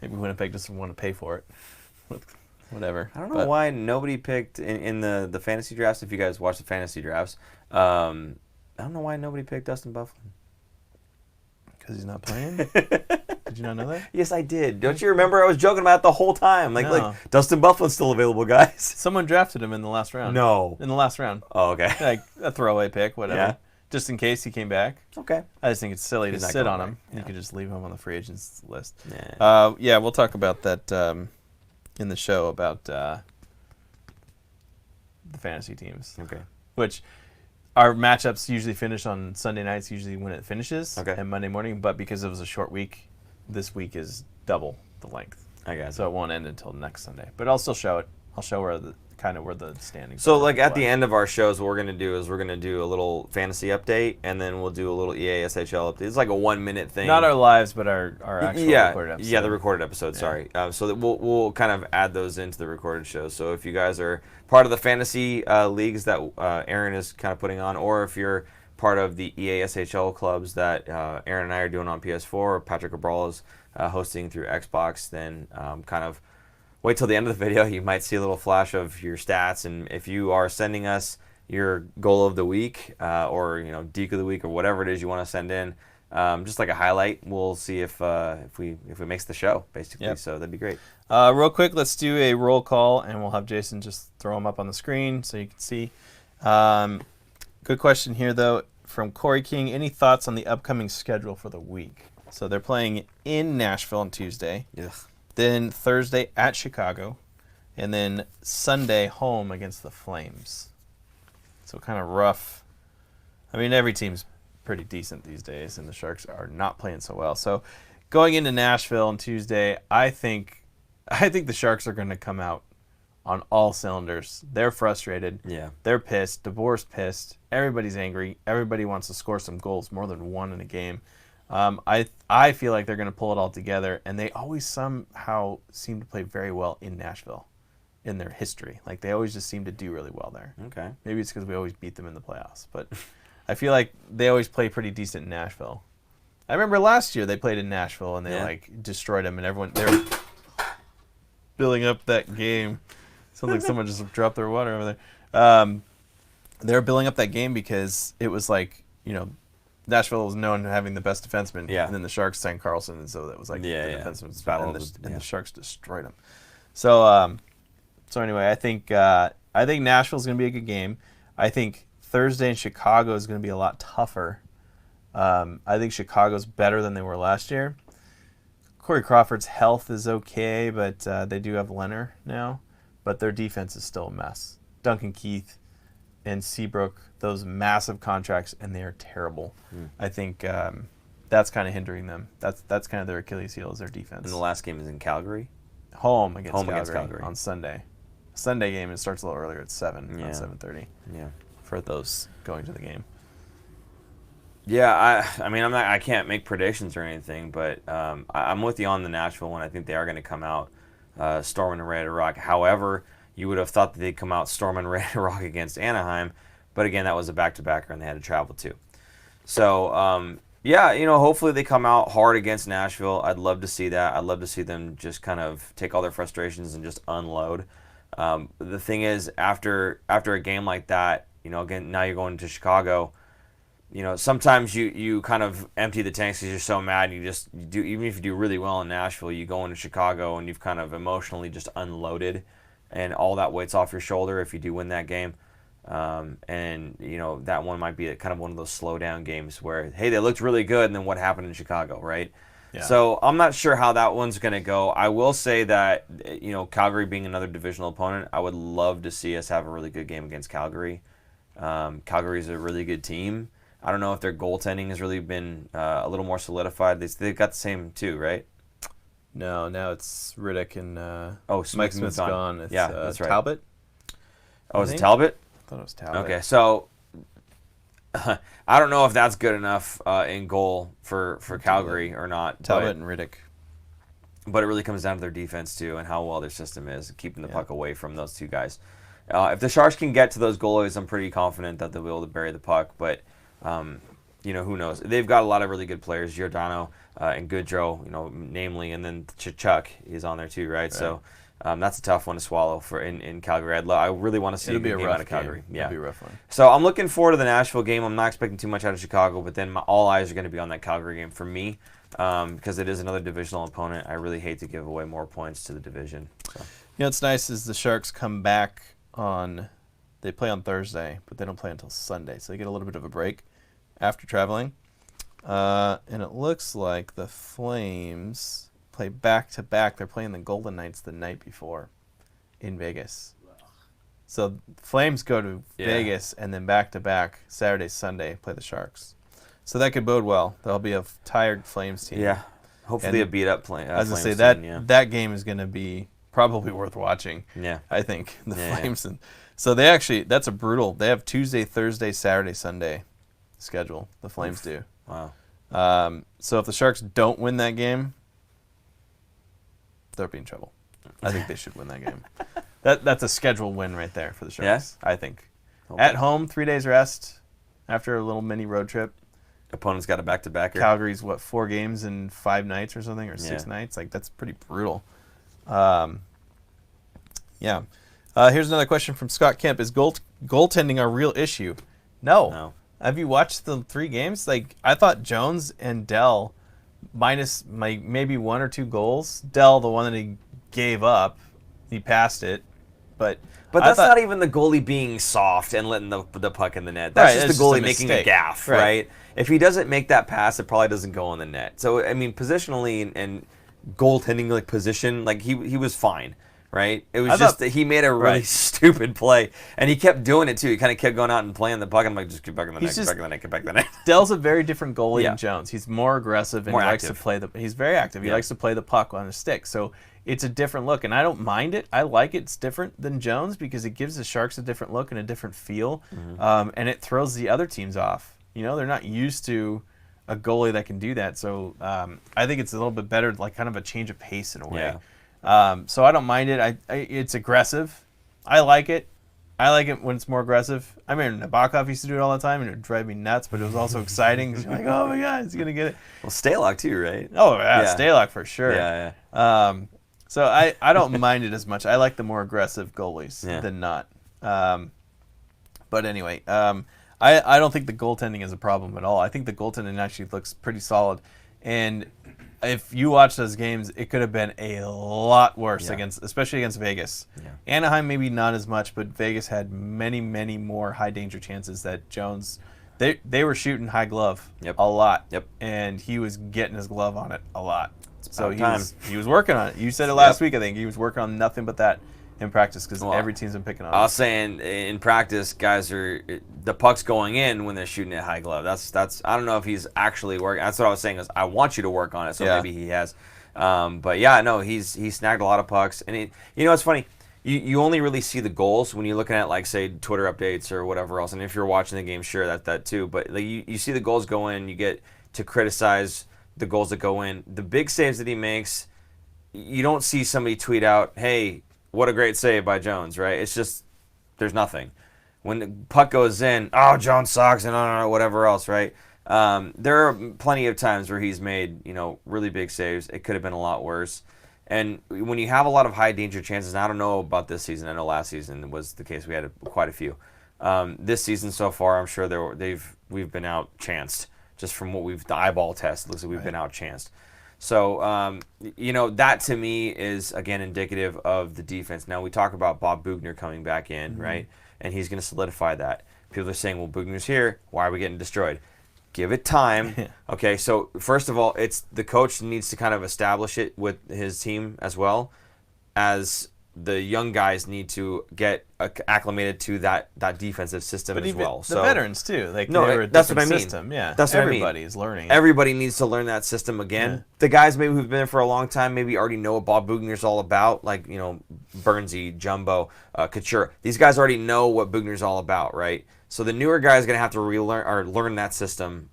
Maybe Winnipeg doesn't want to pay for it. Whatever. I don't know why nobody picked in the fantasy drafts. If you guys watch the fantasy drafts, I don't know why nobody picked Dustin Byfuglien. Because he's not playing? Did you not know that? Yes, I did. Don't you remember? I was joking about it the whole time. Like Dustin Byfuglien's still available, guys. Someone drafted him in the last round. No. In the last round. Oh, okay. Like a throwaway pick, whatever. Yeah. Just in case he came back. Okay. I just think it's silly to sit on him. Yeah. You could just leave him on the free agents list. Yeah. Yeah, we'll talk about that in the show about the fantasy teams. Okay. Which our matchups usually finish on Sunday nights, usually when it finishes, Okay. and Monday morning. But because it was a short week, this week is double the length. I got it. So it won't end until next Sunday. But I'll still show it. I'll show where the standings. So like at the end of our shows, what we're gonna do is we're gonna do a little fantasy update, and then we'll do a little EASHL update. It's like a 1-minute thing. Not our lives, but our actual recorded episode. Yeah, the recorded episode. Sorry. So that we'll kind of add those into the recorded show. So if you guys are part of the fantasy leagues that Aaron is kind of putting on, or if you're part of the EASHL clubs that Aaron and I are doing on PS4, or Patrick Cabral is hosting through Xbox, then kind of wait till the end of the video. You might see a little flash of your stats, and if you are sending us your goal of the week or deke of the week or whatever it is you want to send in, just like a highlight, we'll see if we makes the show basically. Yep. So that'd be great. Real quick, let's do a roll call, and we'll have Jason just throw them up on the screen so you can see. Good question here though from Corey King. Any thoughts on the upcoming schedule for the week? So they're playing in Nashville on Tuesday. Ugh. Then Thursday at Chicago, and then Sunday home against the Flames. So kind of rough. I mean, every team's pretty decent these days, and the Sharks are not playing so well. So going into Nashville on Tuesday, I think the Sharks are going to come out on all cylinders. They're frustrated. Yeah. They're pissed. DeBoer's pissed. Everybody's angry. Everybody wants to score some goals, more than one in a game. I feel like they're going to pull it all together, and they always somehow seem to play very well in Nashville in their history. Like, they always just seem to do really well there. Okay. Maybe it's because we always beat them in the playoffs, but I feel like they always play pretty decent in Nashville. I remember last year they played in Nashville, and they destroyed them, and they were building up that game. Sounds like someone just dropped their water over there. They were building up that game because it was like, Nashville was known for having the best defenseman, and then the Sharks signed Carlson, and so that was like the defenseman's battle, and the Sharks destroyed him. So, anyway, I think Nashville's going to be a good game. I think Thursday in Chicago is going to be a lot tougher. I think Chicago's better than they were last year. Corey Crawford's health is okay, but they do have Leonard now, but their defense is still a mess. Duncan Keith and Seabrook, those massive contracts, and they are terrible. I think that's kind of hindering them. That's kind of their Achilles heel is their defense. And the last game is in Calgary? Home against Calgary on Sunday. Sunday game, it starts a little earlier. It's 7, not 7:30. Yeah. For those going to the game. Yeah, I mean, I can't make predictions or anything, but I'm with you on the Nashville one. I think they are going to come out storming and ready to rock. However, you would have thought that they'd come out storming and ready to rock against Anaheim, but again, that was a back-to-backer, and they had to travel too. So, hopefully they come out hard against Nashville. I'd love to see that. I'd love to see them just kind of take all their frustrations and just unload. The thing is, after a game like that, again, now you're going to Chicago. Sometimes you kind of empty the tanks because you're so mad. And you do, even if you do really well in Nashville, you go into Chicago and you've kind of emotionally just unloaded, and all that weight's off your shoulder if you do win that game. That one might be kind of one of those slow down games where, hey, they looked really good, and then what happened in Chicago, right? Yeah. So I'm not sure how that one's going to go. I will say that, Calgary being another divisional opponent, I would love to see us have a really good game against Calgary. Calgary's a really good team. I don't know if their goaltending has really been a little more solidified. They've got the same too, right? No, now it's Riddick and Mike Smith's gone. It's, that's right. Talbot? Oh, is it Talbot? I thought it was Talbot. Okay, so I don't know if that's good enough in goal for Calgary or not. Talbot and Riddick. But it really comes down to their defense too, and how well their system is, keeping the puck away from those two guys. If the Sharks can get to those goalies, I'm pretty confident that they'll be able to bury the puck. But who knows? They've got a lot of really good players, Giordano and Goodrow, namely, and then Chuck is on there too, right? So that's a tough one to swallow for in Calgary. I really want to see a good game out of Calgary. Yeah, it'll be a rough one. So I'm looking forward to the Nashville game. I'm not expecting too much out of Chicago, but then all eyes are going to be on that Calgary game for me because it is another divisional opponent. I really hate to give away more points to the division. So. What's nice is the Sharks come back they play on Thursday, but they don't play until Sunday, so they get a little bit of a break after traveling. And it looks like the Flames play back-to-back. They're playing the Golden Knights the night before in Vegas. So Flames go to Vegas and then back-to-back, Saturday, Sunday, play the Sharks. So that could bode well. There'll be a tired Flames team. Yeah, hopefully a beat-up play. As I say, that game is going to be probably worth watching. Yeah, I think the Flames. And so that's a brutal. They have Tuesday, Thursday, Saturday, Sunday schedule. The Flames do. Wow. So if the Sharks don't win that game, they'll be in trouble. I think they should win that game. That's a schedule win right there for the Sharks. Yeah? I think. Okay. At home, 3 days rest after a little mini road trip. Opponent's got a back-to-backer. Calgary's 4 games in 5 nights or something, or 6 nights. Like that's pretty brutal. Here's another question from Scott Kemp. Is goaltending a real issue? No. Have you watched the 3 games? Like, I thought Jones and Dell, minus maybe 1 or 2 goals. Dell, the one that he gave up, he passed it. But that's not even the goalie being soft and letting the puck in the net. That's just the goalie making a gaff, right? If he doesn't make that pass, it probably doesn't go in the net. So, I mean, positionally and goaltending, like position, like he was fine. Right? It was just that he made a really stupid play, and he kept doing it too. He kind of kept going out and playing the puck. I'm like, just get back in the net, get back in the net, get back in the net. Dell's a very different goalie than Jones. He's more aggressive and more he active. Likes to play he's very active. He likes to play the puck on his stick. So it's a different look, and I don't mind it. I like it. It's different than Jones because it gives the Sharks a different look and a different feel, and it throws the other teams off. They're not used to a goalie that can do that. So I think it's a little bit better, like kind of a change of pace in a way. Yeah. So I don't mind it. It's aggressive. I like it. I like it when it's more aggressive. I mean, Nabokov used to do it all the time, and it would drive me nuts, but it was also exciting because you're like, oh my God, he's going to get it. Well, Stalock too, right? Oh, yeah, Stalock for sure. Yeah. So I don't mind it as much. I like the more aggressive goalies than not. But anyway, I don't think the goaltending is a problem at all. I think the goaltending actually looks pretty solid. And if you watch those games, it could have been a lot worse especially against Vegas. Yeah. Anaheim maybe not as much, but Vegas had many, many more high danger chances that Jones. They were shooting high glove a lot. Yep. And he was getting his glove on it a lot. So he was working on it. You said it last week, I think. He was working on nothing but that in practice because every team's been picking on it. I was saying in practice, guys the puck's going in when they're shooting at high glove. That's I don't know if he's actually working. That's what I was saying is I want you to work on it. So maybe he has. But yeah, no, he snagged a lot of pucks. And it's funny. You only really see the goals when you're looking at like say Twitter updates or whatever else. And if you're watching the game, sure that too. But like you see the goals go in, you get to criticize the goals that go in. The big saves that he makes, you don't see somebody tweet out, "Hey, what a great save by Jones," right? It's just there's nothing. When the puck goes in, oh, Jones sucks and whatever else, right? There are plenty of times where he's made really big saves. It could have been a lot worse. And when you have a lot of high danger chances, and I don't know about this season. I know last season was the case. We had quite a few. This season so far, I'm sure we've been outchanced just from what the eyeball test. It looks like we've been outchanced. So, that to me is, again, indicative of the defense. Now, we talk about Bob Bugner coming back in, right? And he's going to solidify that. People are saying, well, Bugner's here. Why are we getting destroyed? Give it time. Okay, so first of all, it's the coach needs to kind of establish it with his team as well as the young guys need to get acclimated to that defensive system as well. The veterans too. That's what I mean. System. Yeah, that's everybody is learning. Everybody needs to learn that system again. Yeah. The guys maybe who've been there for a long time maybe already know what Bob Bugner's all about. Like Burnsy, Jumbo, Couture. These guys already know what Bugner's all about, right? So the newer guy is going to have to relearn or learn that system,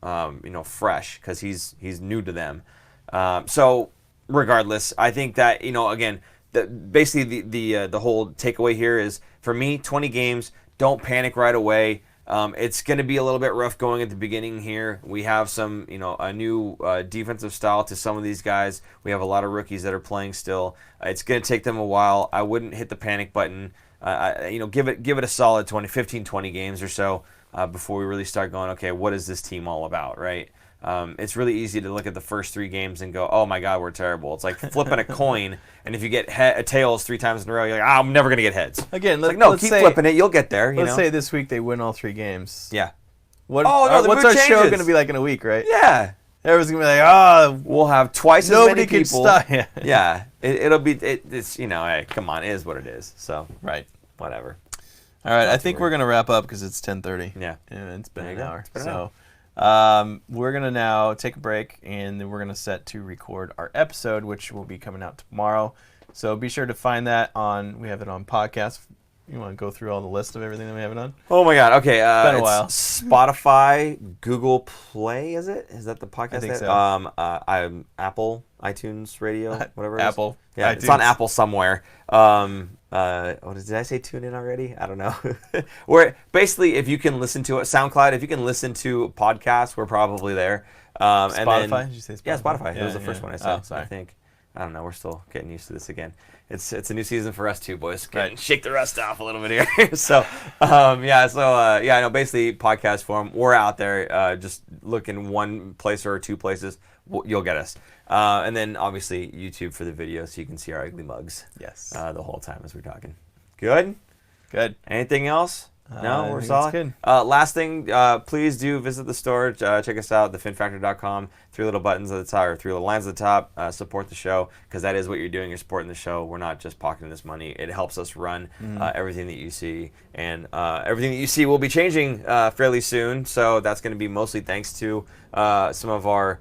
fresh because he's new to them. So regardless, I think that again. Basically, the whole takeaway here is, for me, 20 games, don't panic right away. It's going to be a little bit rough going at the beginning here. We have some, a new defensive style to some of these guys. We have a lot of rookies that are playing still. It's going to take them a while. I wouldn't hit the panic button. Give it a solid 15, 20 games or so before we really start going, okay, what is this team all about, right? It's really easy to look at the first 3 games and go, oh my God, we're terrible. It's like flipping a coin, and if you get tails 3 times in a row, you're like, I'm never going to get heads. Again, let's keep flipping it. You'll get there. Let's say this week they win all 3 games. Yeah. What's our show going to be like in a week, right? Yeah. Everyone's going to be like, we'll have twice as many people. Nobody can stop. Yeah. It's hey, come on, it is what it is. So, right. Whatever. All right, I think we're going to wrap up because it's 10:30. Yeah. And it's been an hour. An hour. We're going to now take a break, and then we're going to set to record our episode, which will be coming out tomorrow. So be sure to find that we have it on podcast. You want to go through all the list of everything that we have it on? Oh my God. Okay. It's been a while. Spotify, Google Play, is it? Is that the podcast? I think so. I'm Apple, iTunes Radio, whatever it is. Apple. Yeah, iTunes. It's on Apple somewhere. Did I say tune in already? I don't know. Where basically, if you can listen to it, SoundCloud, if you can listen to podcasts, we're probably there. Spotify? Did you say Spotify? Yeah, Spotify. Yeah, it was the first one I said. Oh, sorry. I think. I don't know. We're still getting used to this again. It's a new season for us too, boys. Right. Shake the rust off a little bit here. So, basically podcast form. We're out there. Just look in one place or 2 places. You'll get us. And then obviously YouTube for the video, so you can see our ugly mugs. Yes. The whole time as we're talking. Good. Anything else? No, we're solid. Good. Last thing, please do visit the store. Check us out, thefinfactor.com. 3 little buttons at the top, or 3 little lines at the top. Support the show, because that is what you're doing. You're supporting the show. We're not just pocketing this money. It helps us run everything that you see. And everything that you see will be changing fairly soon. So that's going to be mostly thanks to some of our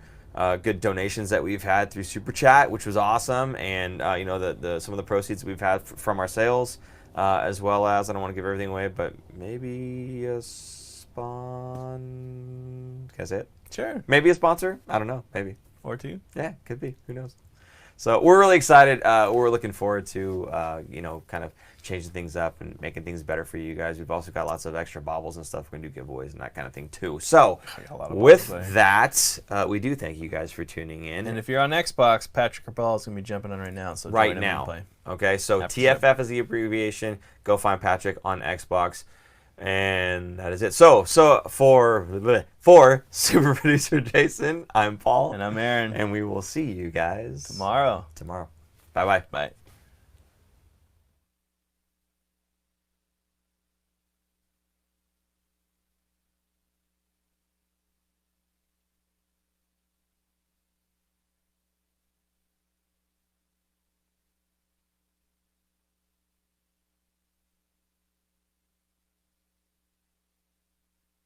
good donations that we've had through Super Chat, which was awesome. And, some of the proceeds we've had from our sales. As well as, I don't want to give everything away, but maybe a Can I say it? Sure. Maybe a sponsor? I don't know. Maybe. Or 2. Yeah, could be. Who knows? So we're really excited. We're looking forward to, kind of changing things up and making things better for you guys. We've also got lots of extra baubles and stuff. We're going to do giveaways and that kind of thing, too. So with that, we do thank you guys for tuning in. And if you're on Xbox, Patrick Cabral is going to be jumping on right now. So right now. Play. Okay, so TFF is the abbreviation. Go find Patrick on Xbox. And that is it. So for Super Producer Jason, I'm Paul. And I'm Aaron. And we will see you guys tomorrow. Bye-bye. Bye.